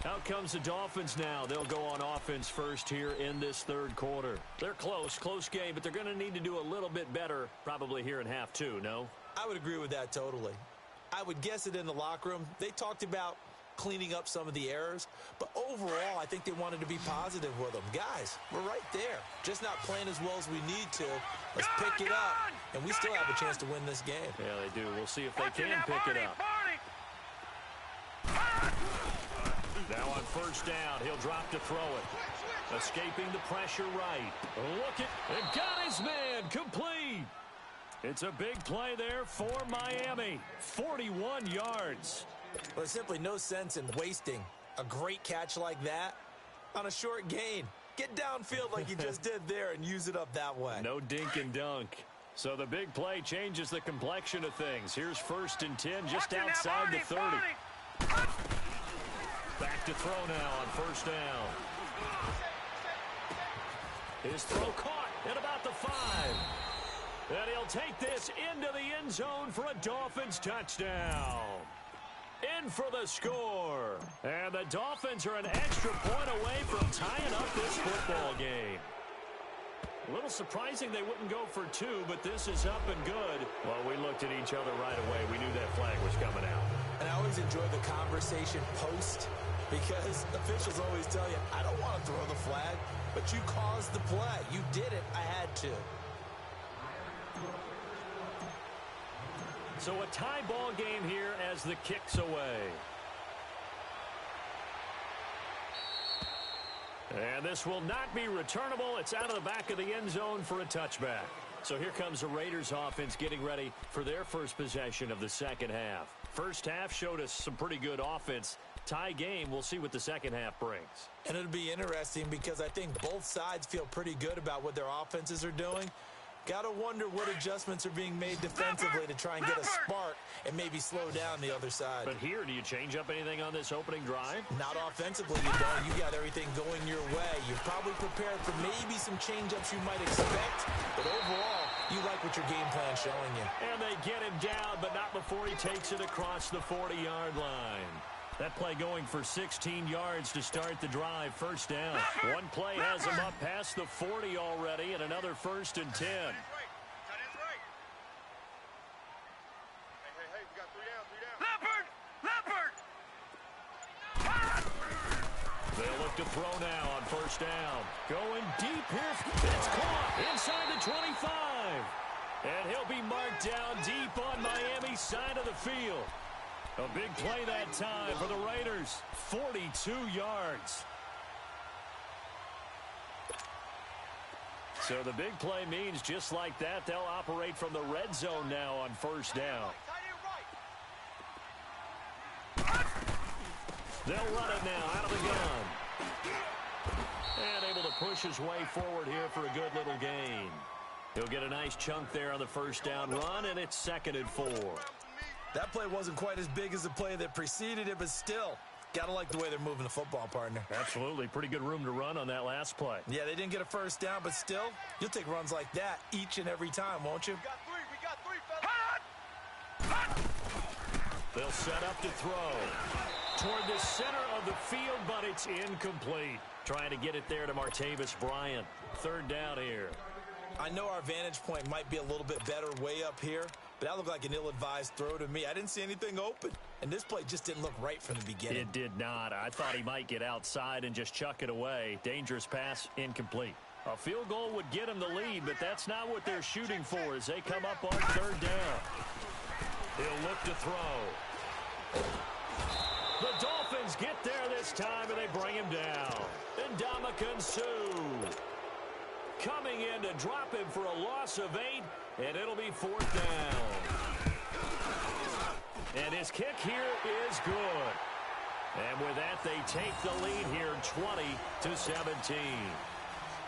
Out comes the Dolphins now. They'll go on offense first here in this third quarter. They're close game, but they're going to need to do a little bit better probably here in half 2, no?
I would agree with that totally. I would guess it in the locker room. They talked about cleaning up some of the errors, but overall, I think they wanted to be positive with them. Guys, we're right there. Just not playing as well as we need to. Let's pick it up, and we still have a chance to win this game.
Yeah, they do. We'll see if they can pick it up. Now on first down, he'll drop to throw it. Escaping the pressure right. Look at, and got his man complete. It's a big play there for Miami. 41 yards.
Well, there's simply no sense in wasting a great catch like that on a short gain. Get downfield like you just did there and use it up that way.
No dink and dunk. So the big play changes the complexion of things. Here's 1st and 10 just outside the 30. Back to throw now on first down. His throw caught at about the 5. And he'll take this into the end zone for a Dolphins touchdown. In for the score. And the Dolphins are an extra point away from tying up this football game. A little surprising they wouldn't go for 2, but this is up and good. Well, we looked at each other right away. We knew that flag was coming out.
And I always enjoy the conversation post, because officials always tell you, I don't want to throw the flag, but you caused the play. You did it. I had to.
So a tie ball game here as the kick's away. And this will not be returnable. It's out of the back of the end zone for a touchback. So here comes the Raiders offense getting ready for their first possession of the second half. First half showed us some pretty good offense. Tie game, we'll see what the second half brings.
And it'll be interesting because I think both sides feel pretty good about what their offenses are doing. Got to wonder what adjustments are being made defensively to try and get a spark and maybe slow down the other side.
But here, do you change up anything on this opening drive?
Not offensively, you don't. You got everything going your way. You're probably prepared for maybe some change-ups you might expect, but overall, you like what your game plan's showing you.
And they get him down, but not before he takes it across the 40-yard line. That play going for 16 yards to start the drive. First down. One play has him up past the 40 already, and another 1st and 10.
Hey, we got 3 down.
They'll look to throw now on first down. Going deep here. It's caught inside the 25. And he'll be marked down deep on Miami's side of the field. A big play that time for the Raiders. 42 yards. So the big play means just like that, they'll operate from the red zone now on first down. They'll run it now out of the gun. And able to push his way forward here for a good little gain. He'll get a nice chunk there on the first down run, and it's 2nd and 4.
That play wasn't quite as big as the play that preceded it, but still, gotta like the way they're moving the football, partner.
Absolutely. Pretty good room to run on that last play.
Yeah, they didn't get a first down, but still, you'll take runs like that each and every time, won't you?
We got three, fellas.
They'll set up to throw. Toward the center of the field, but it's incomplete. Trying to get it there to Martavis Bryant. 3rd down here.
I know our vantage point might be a little bit better way up here, but that looked like an ill-advised throw to me. I didn't see anything open, and this play just didn't look right from the beginning.
It did not. I thought he might get outside and just chuck it away. Dangerous pass, incomplete. A field goal would get him the lead, but that's not what they're shooting for as they come up on 3rd down. He'll look to throw. The Dolphins get there this time, and they bring him down. Ndamukong Suh coming in to drop him for a loss of 8, and it'll be 4th down. And his kick here is good. And with that, they take the lead here 20-17.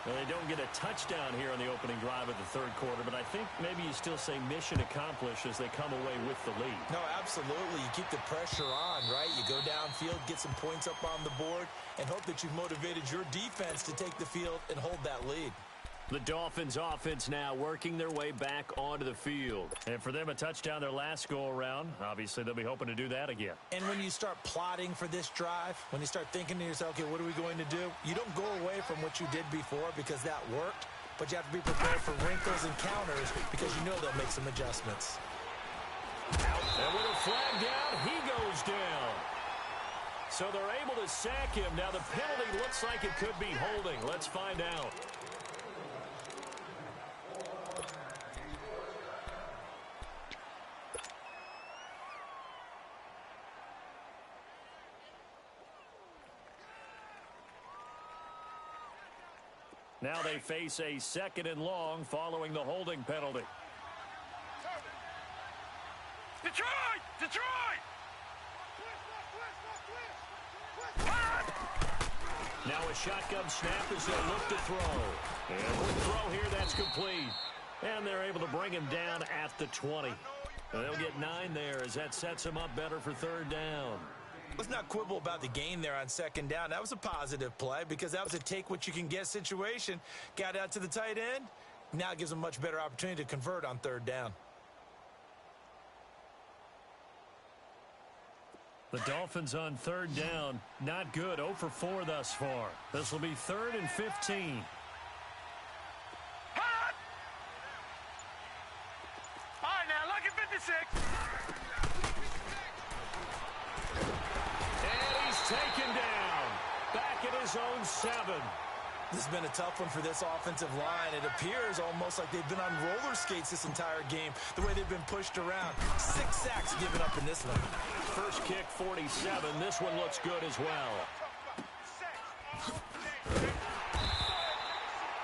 Well, they don't get a touchdown here on the opening drive of the 3rd quarter, but I think maybe you still say mission accomplished as they come away with the lead.
No, absolutely. You keep the pressure on, right? You go downfield, get some points up on the board, and hope that you've motivated your defense to take the field and hold that lead.
The Dolphins offense now working their way back onto the field. And for them, a touchdown their last go-around. Obviously, they'll be hoping to do that again.
And when you start plotting for this drive, when you start thinking to yourself, okay, what are we going to do? You don't go away from what you did before because that worked, but you have to be prepared for wrinkles and counters because you know they'll make some adjustments.
And with a flag down, he goes down. So they're able to sack him. Now the penalty looks like it could be holding. Let's find out. Now they face a 2nd and long following the holding penalty.
Detroit! Detroit!
Now a shotgun snap as they look to throw. And with throw here, that's complete. And they're able to bring him down at the 20. They'll get 9 there as that sets them up better for 3rd down.
Let's not quibble about the gain there on 2nd down. That was a positive play because that was a take-what-you-can-get situation. Got out to the tight end. Now it gives them a much better opportunity to convert on 3rd down.
The Dolphins on 3rd down. Not good. 0 for 4 thus far. This will be 3rd and 15.
Hot! All right, now, look at 56.
And he's taken down. Back at his own 7.
This has been a tough one for this offensive line. It appears almost like they've been on roller skates this entire game, the way they've been pushed around. 6 sacks given up in this one.
First kick, 47. This one looks good as well.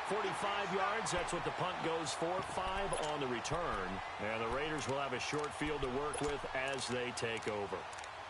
45 yards, that's what the punt goes for. 5 on the return. And the Raiders will have a short field to work with as they take over.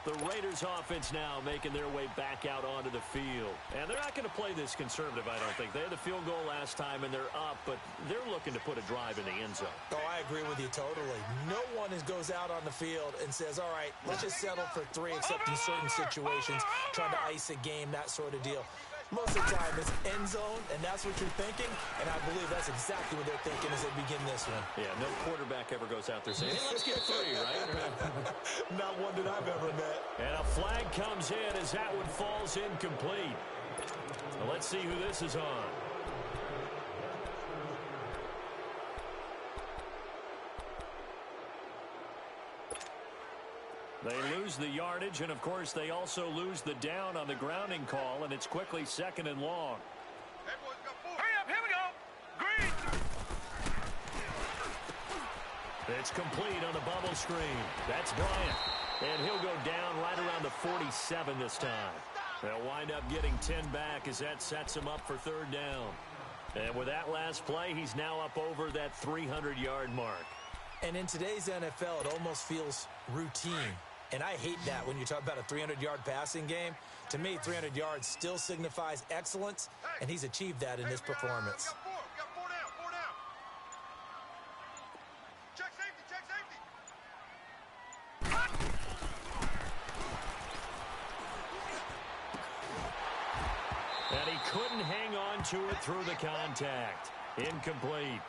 The Raiders offense now making their way back out onto the field. And they're not going to play this conservative, I don't think. They had the field goal last time, and they're up, but they're looking to put a drive in the end zone.
Oh, I agree with you totally. No one goes out on the field and says, all right, let's just settle for 3, except in certain situations, trying to ice a game, that sort of deal. Most of the time, it's end zone, and that's what you're thinking, and I believe that's exactly what they're thinking as they begin this one.
Yeah, no quarterback ever goes out there saying, hey, let's get 3, right?
Not one that I've ever met.
And a flag comes in as that one falls incomplete. Well, let's see who this is on. They lose the yardage, and, of course, they also lose the down on the grounding call, and it's quickly 2nd and long.
Hurry up, here we go. Green.
It's complete on the bubble screen. That's Bryant. And he'll go down right around the 47 this time. They'll wind up getting 10 back as that sets him up for 3rd down. And with that last play, he's now up over that 300-yard mark.
And in today's NFL, it almost feels routine. And I hate that when you talk about a 300-yard passing game. To me, 300 yards still signifies excellence, and he's achieved that in this performance.
We got 4 down, 4 down. Check safety,
And he couldn't hang on to it through the contact. Incomplete.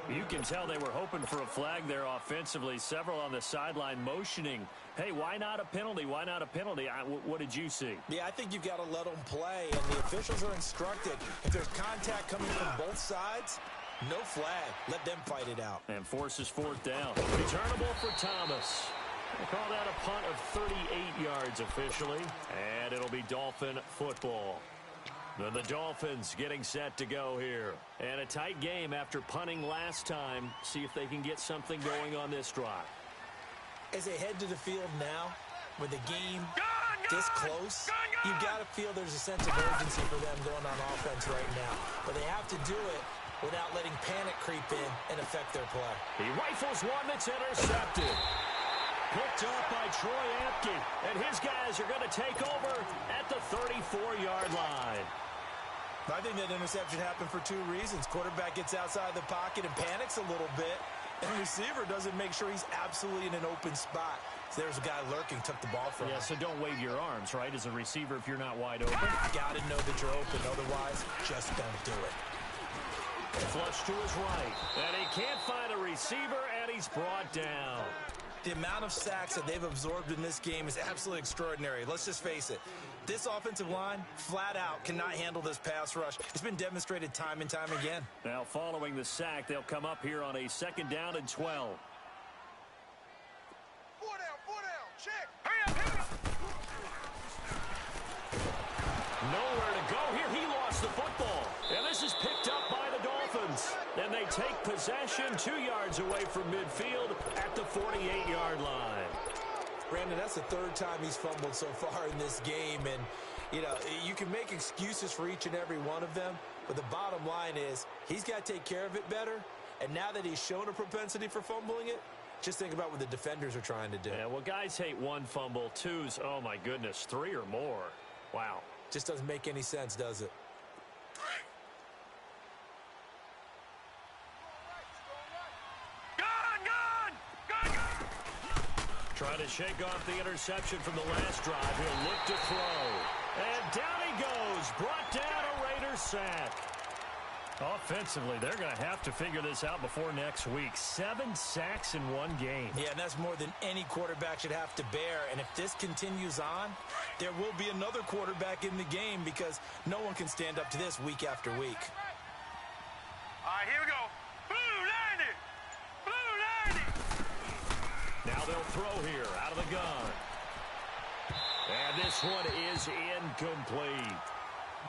You can tell they were hoping for a flag there offensively. Several on the sideline motioning, hey, why not a penalty? Why not a penalty? What did you see?
Yeah, I think you've got to let them play, and the officials are instructed. If there's contact coming from both sides, no flag. Let them fight it out.
And forces 4th down. Returnable for Thomas. They call that a punt of 38 yards officially, and it'll be Dolphin football. Then the Dolphins getting set to go here. And a tight game after punting last time. See if they can get something going on this drive.
As they head to the field now, with the game this close, you got to feel there's a sense of urgency for them going on offense right now. But they have to do it without letting panic creep in and affect their play.
He rifles one that's intercepted. Picked up by Troy Apke. And his guys are going to take over at the 34-yard line.
I think that interception happened for 2 reasons. Quarterback gets outside the pocket and panics a little bit. And the receiver doesn't make sure he's absolutely in an open spot. So there's a guy lurking, took the ball from him.
Yeah, so don't wave your arms, right, as a receiver if you're not wide open.
You got to know that you're open. Otherwise, just don't do it.
Flush to his right. And he can't find a receiver, and he's brought down.
The amount of sacks that they've absorbed in this game is absolutely extraordinary. Let's just face it. This offensive line, flat out, cannot handle this pass rush. It's been demonstrated time and time again.
Now, following the sack, they'll come up here on a 2nd down and 12.
4 down, check. Hurry up, hurry up.
Nowhere to go here. He lost the football. And this is picked up by the Dolphins. And they take possession 2 yards away from midfield at the 48-yard line.
Brandon, that's the 3rd time he's fumbled so far in this game. And, you know, you can make excuses for each and every one of them. But the bottom line is he's got to take care of it better. And now that he's shown a propensity for fumbling it, just think about what the defenders are trying to do.
Yeah, well, guys hate 1 fumble, 2's, oh, my goodness, 3 or more. Wow.
Just doesn't make any sense, does it?
Trying to shake off the interception from the last drive. He'll look to throw. And down he goes. Brought down a Raiders sack. Offensively, they're going to have to figure this out before next week. 7 sacks in 1 game.
Yeah, and that's more than any quarterback should have to bear. And if this continues on, there will be another quarterback in the game because no one can stand up to this week after week.
All right, here we go. Blue 90. Blue 90.
Now they'll throw here out of the gun. And this one is incomplete.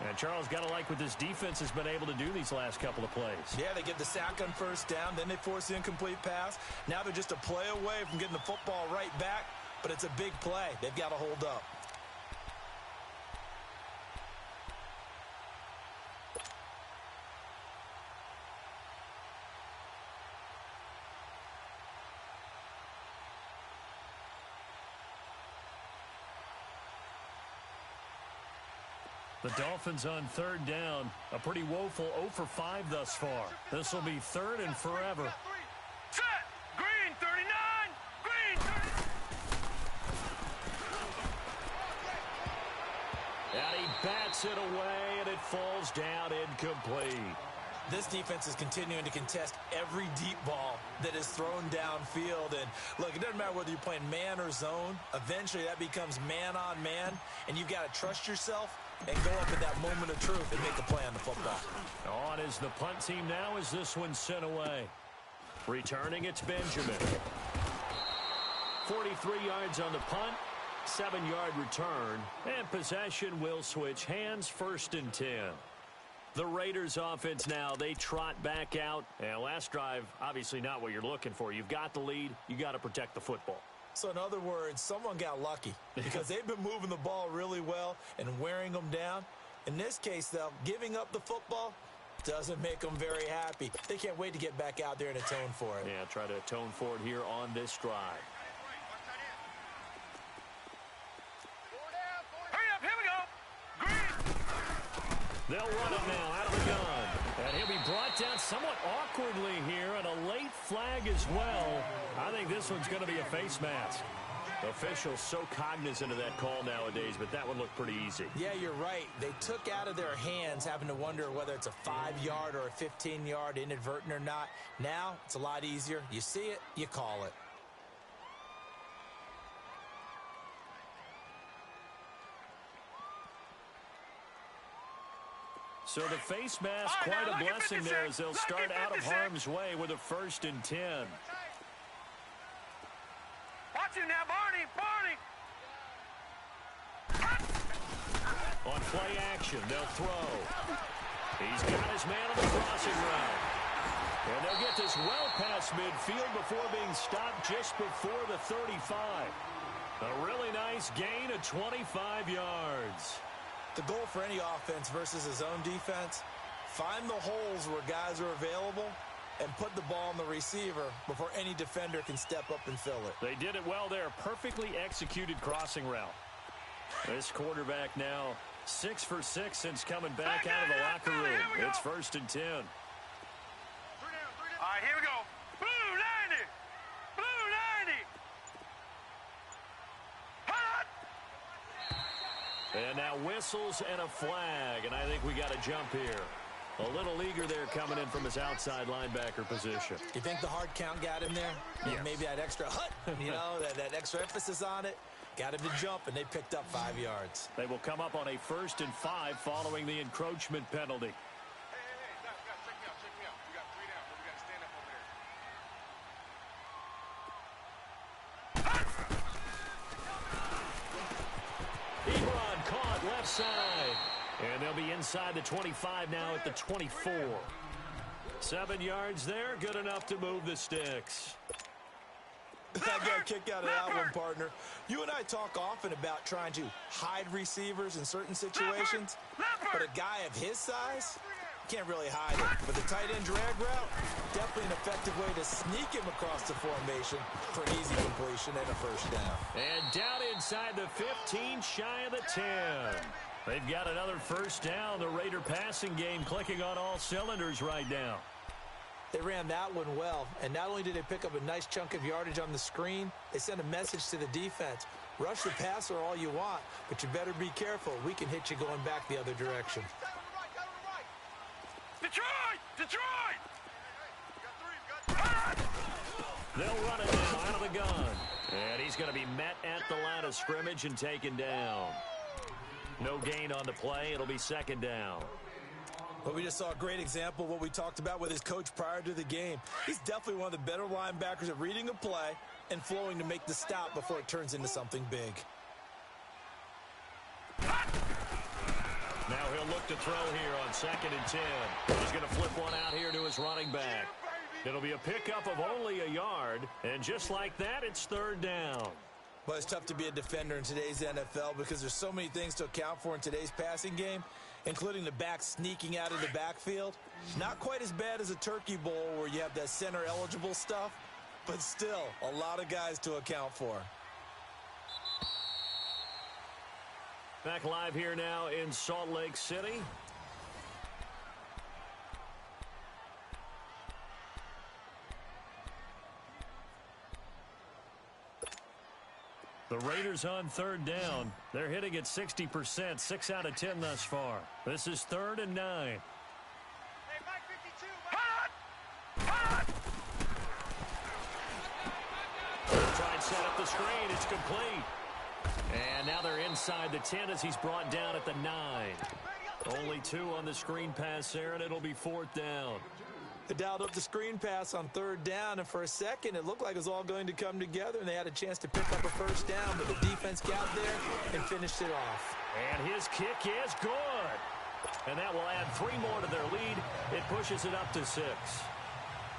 And Charles, got to like what this defense has been able to do these last couple of plays.
Yeah, they get the sack on 1st down, then they force the incomplete pass. Now they're just a play away from getting the football right back, but it's a big play. They've got to hold up.
The Dolphins on 3rd down. A pretty woeful 0 for 5 thus far. This will be 3rd and forever.
Set. Green 39. Green 30.
And he bats it away, and it falls down incomplete.
This defense is continuing to contest every deep ball that is thrown downfield. And, look, it doesn't matter whether you're playing man or zone. Eventually, that becomes man-on-man, and you've got to trust yourself and go up at that moment of truth and make a play on the football.
On is the punt team now as this one's sent away. Returning, it's Benjamin. 43 yards on the punt, 7-yard return, and possession will switch hands, 1st and 10. The Raiders offense now, they trot back out. And last drive, obviously not what you're looking for. You've got the lead. You got to protect the football.
So, in other words, someone got lucky because they've been moving the ball really well and wearing them down. In this case, though, giving up the football doesn't make them very happy. They can't wait to get back out there and atone for it.
Yeah, try to atone for it here on this drive.
Hurry up, here we go. Green.
They'll run it now out of the gun. And he'll be brought down somewhat awkwardly here, and a late flag as well. I think this one's going to be a face mask. Officials so cognizant of that call nowadays, but that one looked pretty easy.
Yeah, you're right. They took out of their hands having to wonder whether it's a 5-yard or a 15-yard inadvertent or not. Now, it's a lot easier. You see it, you call it.
So the face mask, quite a blessing there as they'll start out of harm's way with a 1st and 10.
Watch him now, Barney.
On play action, they'll throw. He's got his man on the crossing route. And they'll get this well past midfield before being stopped just before the 35. A really nice gain of 25 yards.
The goal for any offense versus his own defense, find the holes where guys are available and put the ball on the receiver before any defender can step up and fill it.
They did it well there. Perfectly executed crossing route. This quarterback now 6 for 6 since coming back out of the locker room. It's 1st and 10.
All right, here we go. Blue 90. Blue 90. Hot.
And now whistles and a flag, and I think we got a jump here. A little eager there coming in from his outside linebacker position.
You think the hard count got him there?
Yes.
Maybe that extra hut, that extra emphasis on it. Got him to jump, and they picked up 5 yards.
They will come up on a 1st and 5 following the encroachment penalty.
Hey, guys, check me out. We got 3 down, but we got to stand up over there.
Ebron caught left side. And they'll be inside the 25 now at the 24. 7 yards there, good enough to move the sticks.
I got a kick out of that one, partner. You and I talk often about trying to hide receivers in certain situations, but a guy of his size can't really hide it. But the tight end drag route, definitely an effective way to sneak him across the formation for an easy completion and a 1st down.
And down inside the 15, shy of the 10. They've got another 1st down. The Raider passing game clicking on all cylinders right now.
They ran that one well, and not only did they pick up a nice chunk of yardage on the screen, they sent a message to the defense. Rush the passer all you want, but you better be careful. We can hit you going back the other direction.
Detroit!
They'll run it now out of the gun. And he's going to be met at the line of scrimmage and taken down. No gain on the play. It'll be 2nd down.
But we just saw a great example of what we talked about with his coach prior to the game. He's definitely one of the better linebackers at reading a play and flowing to make the stop before it turns into something big.
Now he'll look to throw here on 2nd and 10. He's going to flip one out here to his running back. It'll be a pickup of only a yard, and just like that, it's 3rd down.
But it's tough to be a defender in today's NFL because there's so many things to account for in today's passing game, including the back sneaking out of the backfield. Not quite as bad as a turkey bowl where you have that center-eligible stuff, but still a lot of guys to account for.
Back live here now in Salt Lake City. The Raiders on 3rd down. They're hitting at 60%, 6 out of 10 thus far. This is 3rd and 9.
Hey, Mike 52, Hot!
Try and set up the screen. It's complete. And now they're inside the 10 as he's brought down at the 9. Only 2 on the screen pass there, and it'll be 4th down.
They dialed up the screen pass on 3rd down, and for a second it looked like it was all going to come together, and they had a chance to pick up a 1st down, but the defense got there and finished it off.
And his kick is good. And that will add 3 more to their lead. It pushes it up to 6.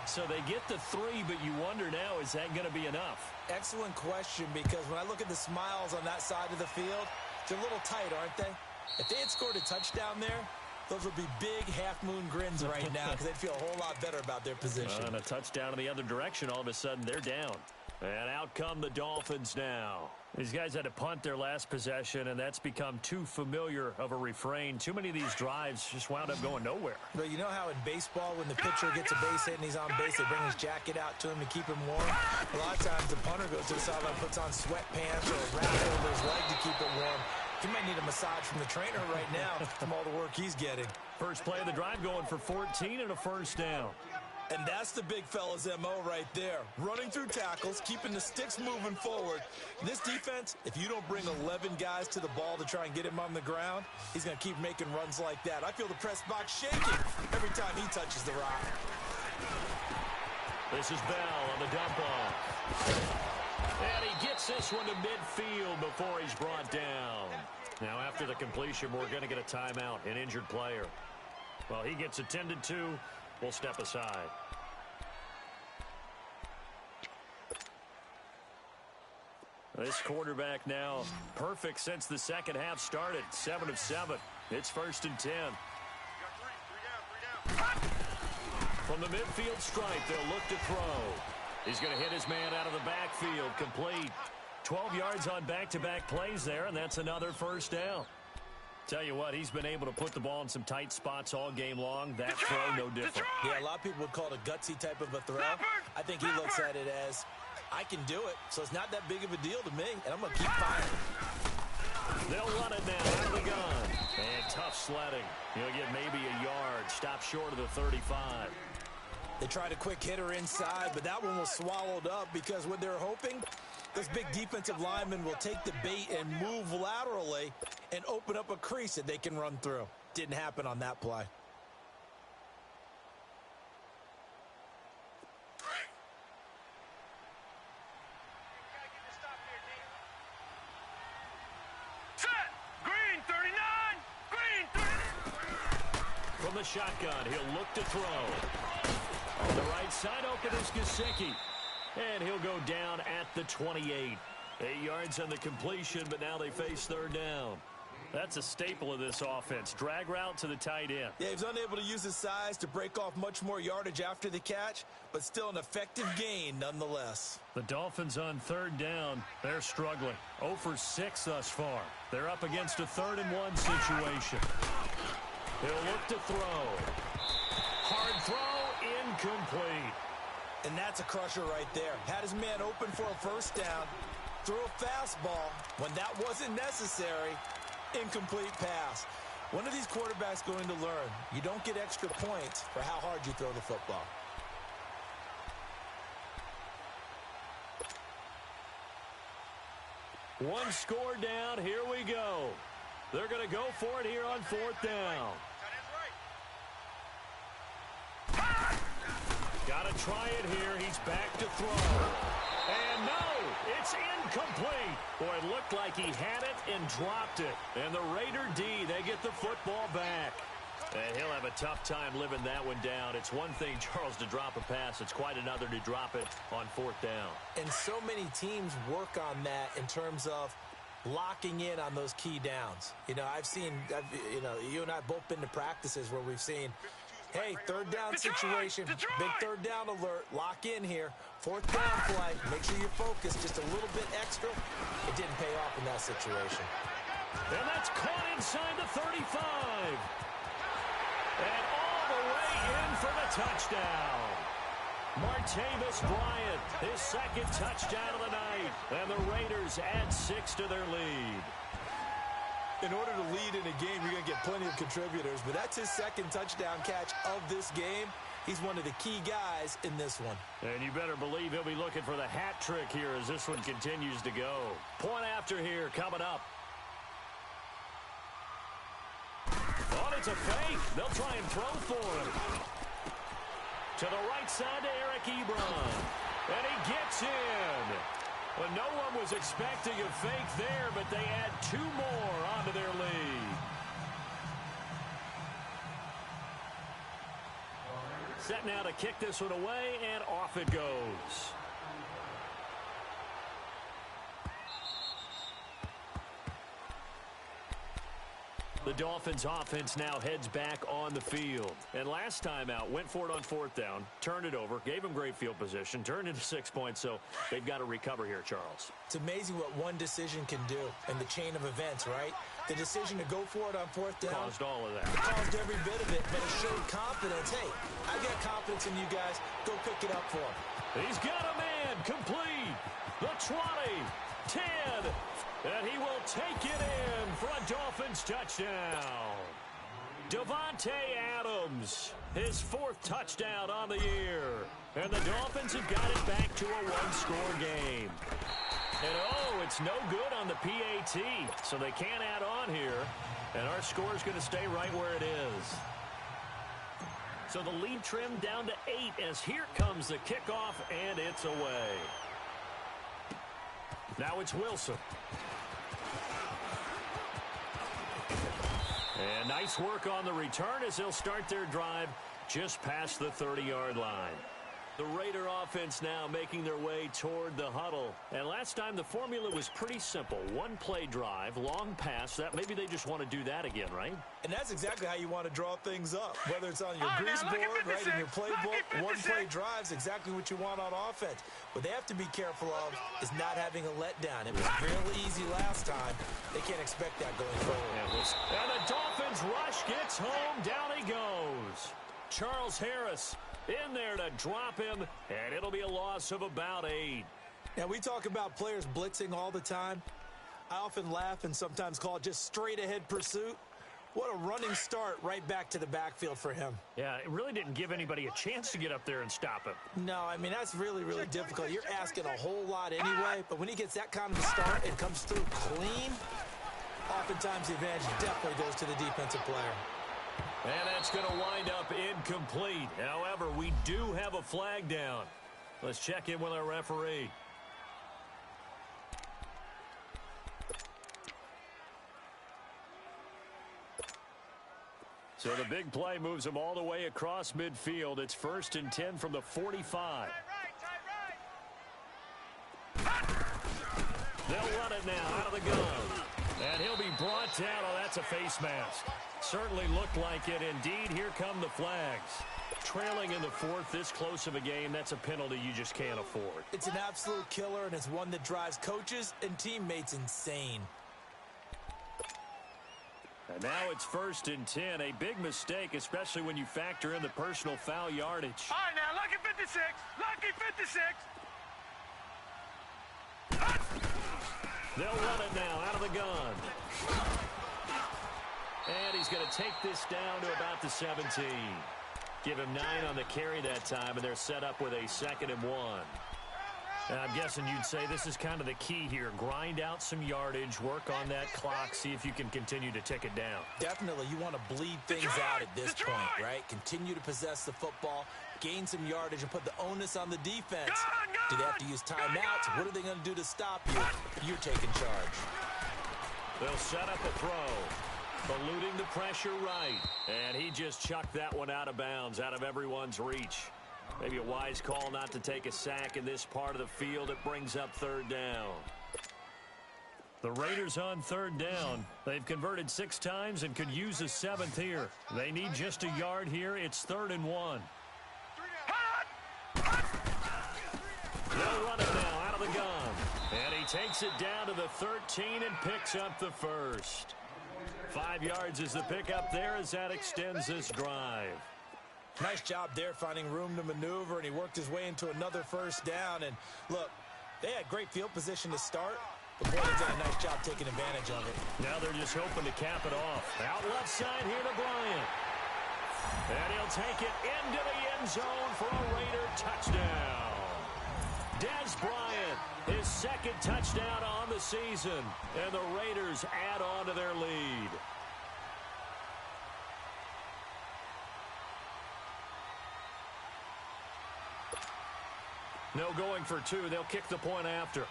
So they get the 3, but you wonder now, is that going to be enough?
Excellent question, because when I look at the smiles on that side of the field, they're a little tight, aren't they? If they had scored a touchdown there, those would be big half-moon grins right now because they'd feel a whole lot better about their position.
And a touchdown in the other direction, all of a sudden they're down. And out come the Dolphins now. These guys had to punt their last possession, and that's become too familiar of a refrain. Too many of these drives just wound up going nowhere.
But you know how in baseball, when the pitcher gets a base hit and he's on base, they bring his jacket out to him to keep him warm? A lot of times the punter goes to the sideline, puts on sweatpants or a wrap over his leg to keep it warm. He might need a massage from the trainer right now from all the work he's getting.
First play of the drive going for 14 and a 1st down.
And that's the big fella's MO right there. Running through tackles, keeping the sticks moving forward. This defense, if you don't bring 11 guys to the ball to try and get him on the ground, he's going to keep making runs like that. I feel the press box shaking every time he touches the rock.
This is Bell on the dump off. And he gets this one to midfield before he's brought down. Now after the completion, we're going to get a timeout, an injured player. Well, he gets attended to. We'll step aside. This quarterback now perfect since the second half started. 7 of 7. It's 1st and 10.
Three down.
From the midfield stripe, they'll look to throw. He's going to hit his man out of the backfield. Complete. 12 yards on back-to-back plays there, and that's another 1st down. Tell you what, he's been able to put the ball in some tight spots all game long. That throw, no different.
Yeah, a lot of people would call it a gutsy type of a throw. I think he looks at it as, I can do it, so it's not that big of a deal to me, and I'm going to keep firing.
They'll run it now out of the gun. And tough sledding. He'll get maybe a yard. Stop short of the 35.
They tried a quick hitter inside, but that one was swallowed up because what they're hoping, this big defensive lineman will take the bait and move laterally and open up a crease that they can run through. Didn't happen on that play.
From the shotgun, he'll look to throw. On the right side, open is Gesicki. And he'll go down at the 28. 8 yards on the completion, but now they face third down. That's a staple of this offense. Drag route to the tight end.
Yeah, he's unable to use his size to break off much more yardage after the catch, but still an effective gain nonetheless.
The Dolphins on third down, they're struggling. 0 for 6 thus far. They're up against a 3rd-and-1 situation. He'll look to throw. Hard throw, incomplete.
And that's a crusher right there. Had his man open for a first down, threw a fastball when that wasn't necessary, incomplete pass. When are these quarterbacks going to learn? You don't get extra points for how hard you throw the football.
One score down, here we go. They're going to go for it here on 4th down. Got to try it here. He's back to throw. And no, it's incomplete. Boy, it looked like he had it and dropped it. And the Raider D, they get the football back. And he'll have a tough time living that one down. It's one thing, Charles, to drop a pass. It's quite another to drop it on 4th down.
And so many teams work on that in terms of locking in on those key downs. You know, you and I both been to practices where we've seen, hey, 3rd down situation, big 3rd down alert, lock in here, 4th down play, make sure you're focused just a little bit extra. It didn't pay off in that situation.
And that's caught inside the 35. And all the way in for the touchdown. Martavis Bryant, his 2nd touchdown of the night. And the Raiders add 6 to their lead.
In order to lead in a game, you're going to get plenty of contributors, but that's his 2nd touchdown catch of this game. He's one of the key guys in this one.
And you better believe he'll be looking for the hat trick here as this one continues to go. Point after here coming up. Oh, it's a fake. They'll try and throw for him. To the right side to Eric Ebron. And he gets in. Well, no one was expecting a fake there, but they add 2 more onto their lead. Set now to kick this one away, and off it goes. The Dolphins offense now heads back on the field. And last time out, went for it on 4th down, turned it over, gave them great field position, turned into 6 points, so they've got to recover here, Charles.
It's amazing what one decision can do in the chain of events, right? The decision to go for it on 4th down.
Caused all of that.
Caused every bit of it, but it showed confidence. Hey, I got confidence in you guys. Go pick it up for him.
He's got a man complete. The 20, 10, and he will take it in for a Dolphins touchdown. Davante Adams, his 4th touchdown on the year. And the Dolphins have got it back to a 1-score game. And oh, it's no good on the PAT, so they can't add on here. And our score is going to stay right where it is. So the lead trimmed down to 8 as here comes the kickoff, and it's away. Now it's Wilson. And nice work on the return as they'll start their drive just past the 30-yard line. The Raider offense now making their way toward the huddle. And last time the formula was pretty simple. 1-play drive, long pass. That maybe they just want to do that again, right?
And that's exactly how you want to draw things up. Whether it's on your grease board, right, in your playbook, 1-play drives, exactly what you want on offense. What they have to be careful of is not having a letdown. It was real easy last time. They can't expect that going forward.
And the Dolphins rush gets home. Down he goes. Charles Harris in there to drop him, and it'll be a loss of about 8.
Now, we talk about players blitzing all the time. I often laugh and sometimes call it just straight-ahead pursuit. What a running start right back to the backfield for him.
Yeah, it really didn't give anybody a chance to get up there and stop him.
No, I mean, that's really, really difficult. You're asking a whole lot anyway, but when he gets that kind of a start and comes through clean, oftentimes the advantage definitely goes to the defensive player.
And that's going to wind up incomplete. However, we do have a flag down. Let's check in with our referee. So the big play moves them all the way across midfield. It's 1st and 10 from the 45. They'll run it now out of the gun. And he'll be brought down. Oh, that's a face mask. Certainly looked like it. Indeed, here come the flags. Trailing in the 4th, this close of a game, that's a penalty you just can't afford.
It's an absolute killer, and it's one that drives coaches and teammates insane.
And now it's 1st and 10. A big mistake, especially when you factor in the personal foul yardage.
All right, now, lucky 56. Lucky 56.
They'll run it now out of the gun. And he's going to take this down to about the 17. Give him 9 on the carry that time, and they're set up with a 2nd and 1. And I'm guessing you'd say this is kind of the key here. Grind out some yardage, work on that clock, see if you can continue to tick it down.
Definitely, you want to bleed things out at this point, right? Continue to possess the football, gain some yardage, and put the onus on the defense. Do they have to use timeouts? What are they going to do to stop you? You're taking charge.
They'll set up a throw. Eluding the pressure right. And he just chucked that one out of bounds, out of everyone's reach. Maybe a wise call not to take a sack in this part of the field. It brings up 3rd down. The Raiders on 3rd down. They've converted 6 times and could use a 7th here. They need just a yard here. It's 3rd and 1. They'll run it now out of the gun. And he takes it down to the 13 and picks up the 1st. 5 yards is the pickup there as that extends this drive.
Nice job there finding room to maneuver, and he worked his way into another 1st down. And look, they had great field position to start, but Portland's done a nice job taking advantage of it.
Now they're just hoping to cap it off. Out left side here to Bryant. And he'll take it into the end zone for a Raider touchdown. Dez Bryant, his 2nd touchdown on the season, and the Raiders add on to their lead. No going for 2. They'll kick the point after.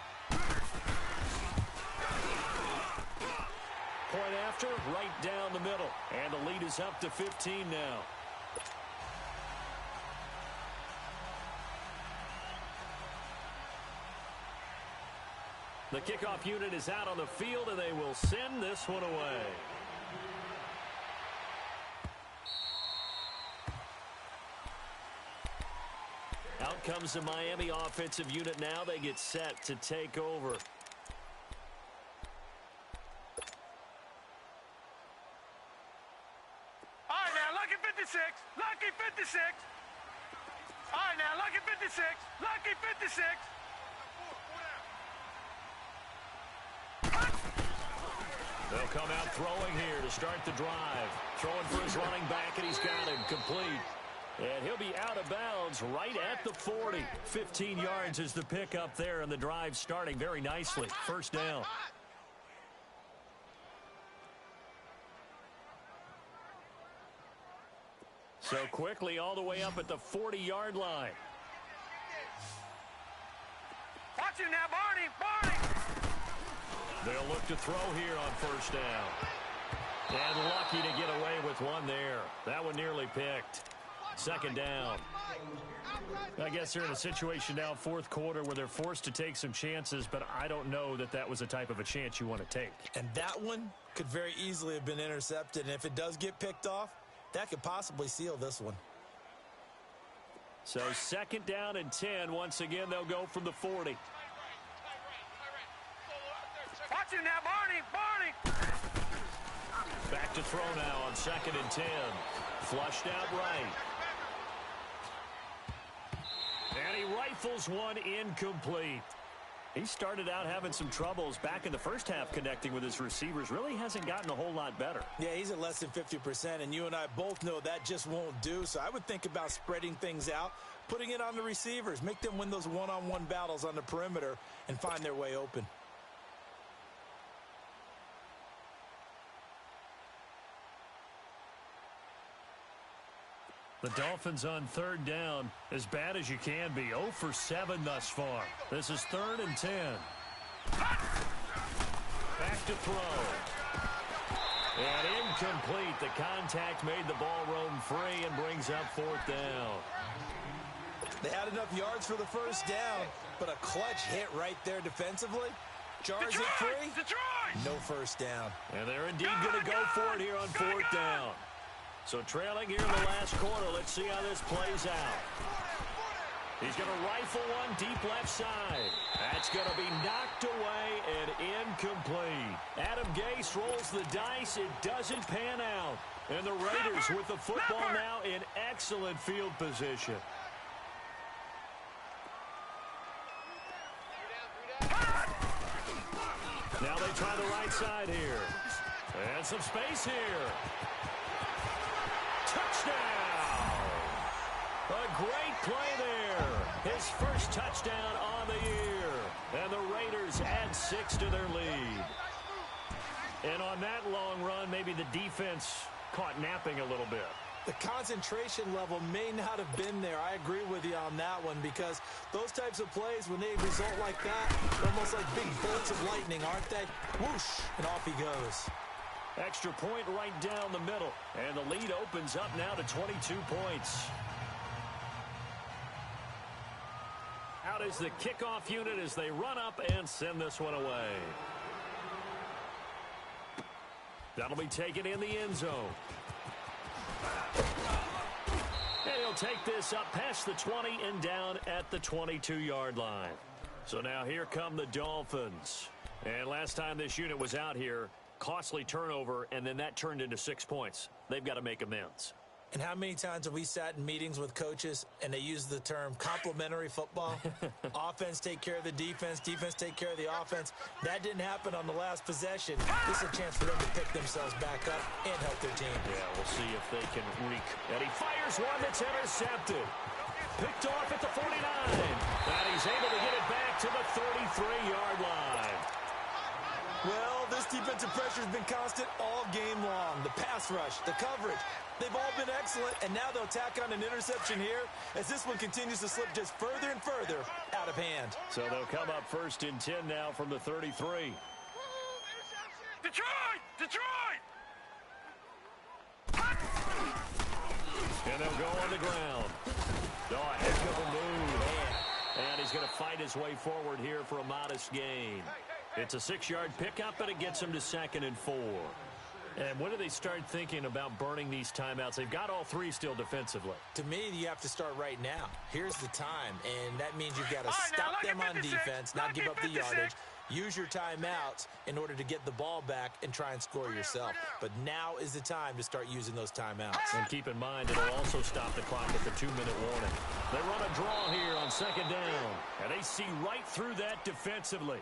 Point after, right down the middle. And the lead is up to 15 now. The kickoff unit is out on the field, and they will send this one away. Out comes the Miami offensive unit now. They get set to take over.
All right, now, lucky 56. Lucky 56. All right, now, lucky 56. Lucky 56.
They'll come out throwing here to start the drive. Throwing for his running back, and he's got him complete. And he'll be out of bounds right at the 40. 15 yards is the pickup there, and the drive starting very nicely. 1st down. So quickly all the way up at the 40-yard line.
Watch it now, Barney. Barney.
They'll look to throw here on 1st down. And lucky to get away with one there. That one nearly picked. 2nd down. I guess they're in a situation now, 4th quarter, where they're forced to take some chances, but I don't know that that was the type of a chance you want to take.
And that one could very easily have been intercepted, and if it does get picked off, that could possibly seal this one.
So 2nd down and 10. Once again, they'll go from the 40.
Watch it now, Barney. Barney.
Back to throw now on 2nd and 10. Flushed out right. And he rifles one incomplete. He started out having some troubles back in the first half connecting with his receivers. Really hasn't gotten a whole lot better.
Yeah, he's at less than 50%, and you and I both know that just won't do. So I would think about spreading things out, putting it on the receivers, make them win those one-on-one battles on the perimeter and find their way open.
The Dolphins on third down, as bad as you can be. 0 for 7 thus far. This is 3rd and 10. Back to throw. And incomplete. The contact made the ball roam free and brings up 4th down.
They had enough yards for the first down, but a clutch hit right there defensively. Jars it free. No first down.
And they're indeed going to go for it here on 4th down. So trailing here in the last quarter. Let's see how this plays out. He's going to rifle one deep left side. That's going to be knocked away and incomplete. Adam Gase rolls the dice. It doesn't pan out. And the Raiders with the football now in excellent field position. Now they try the right side here. And some space here. Touchdown! A great play there. His first touchdown on the year. And the Raiders add 6 to their lead. And on that long run, maybe the defense caught napping a little bit.
The concentration level may not have been there. I agree with you on that one, because those types of plays, when they result like that, they're almost like big bolts of lightning, aren't they? Whoosh, and off he goes.
Extra point right down the middle. And the lead opens up now to 22 points. Out is the kickoff unit as they run up and send this one away. That'll be taken in the end zone. And he'll take this up past the 20 and down at the 22-yard line. So now here come the Dolphins. And last time this unit was out here, costly turnover, and then that turned into 6 points. They've got to make amends.
And how many times have we sat in meetings with coaches and they use the term complementary football? Offense take care of the defense, defense take care of the offense. That didn't happen on the last possession. This is a chance for them to pick themselves back up and help their team.
Yeah, we'll see if they can reek. And he fires one that's intercepted. Picked off at the 49. And he's able to get it back to the 33-yard line.
Well, this defensive pressure has been constant all game long. The pass rush, the coverage, they've all been excellent, and now they'll tack on an interception here as this one continues to slip just further and further out of hand.
So they'll come up 1st and 10 now from the 33.
Detroit!
And they'll go on the ground. Oh, a heck of a move. And he's going to fight his way forward here for a modest gain. It's a 6-yard pickup, and it gets him to 2nd and 4. And when do they start thinking about burning these timeouts? They've got all 3 still defensively.
To me, you have to start right now. Here's the time, and that means you've got to stop them on defense, not give up the yardage. Use your timeouts in order to get the ball back and try and score yourself. But now is the time to start using those timeouts.
And keep in mind, it'll also stop the clock at the 2-minute warning. They run a draw here on 2nd down, and they see right through that defensively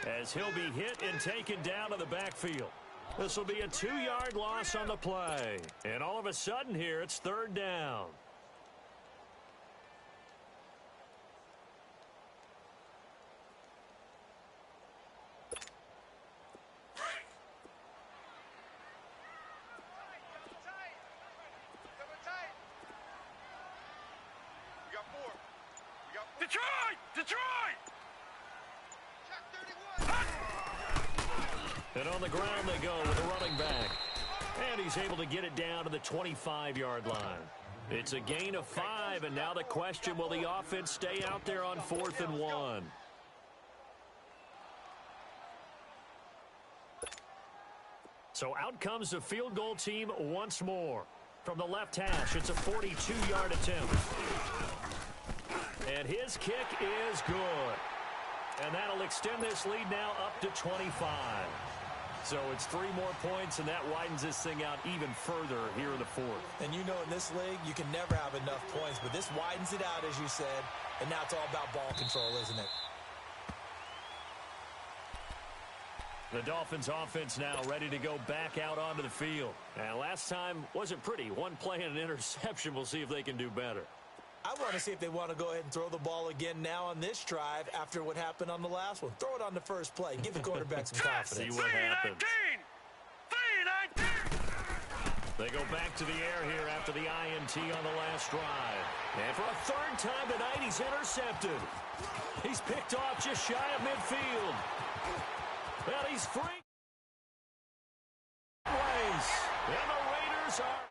as he'll be hit and taken down to the backfield. This will be a 2-yard loss on the play. And all of a sudden here, it's 3rd down.
Detroit!
And on the ground they go with a running back. And he's able to get it down to the 25-yard line. It's a gain of 5, and now the question, will the offense stay out there on 4th and 1? So out comes the field goal team once more. From the left hash, it's a 42-yard attempt. And his kick is good. And that'll extend this lead now up to 25. So it's 3 more points, and that widens this thing out even further here in the 4th.
And you know, in this league, you can never have enough points, but this widens it out, as you said, and now it's all about ball control, isn't it?
The Dolphins offense now ready to go back out onto the field. And last time wasn't pretty. One play and an interception. We'll see if they can do better.
I want to see if they want to go ahead and throw the ball again now on this drive after what happened on the last one. Throw it on the first play. Give the quarterback some confidence.
See what happens.
3-19!
They go back to the air here after the INT on the last drive. And for a third time tonight, he's intercepted. He's picked off just shy of midfield. Well, he's free. And the Raiders are...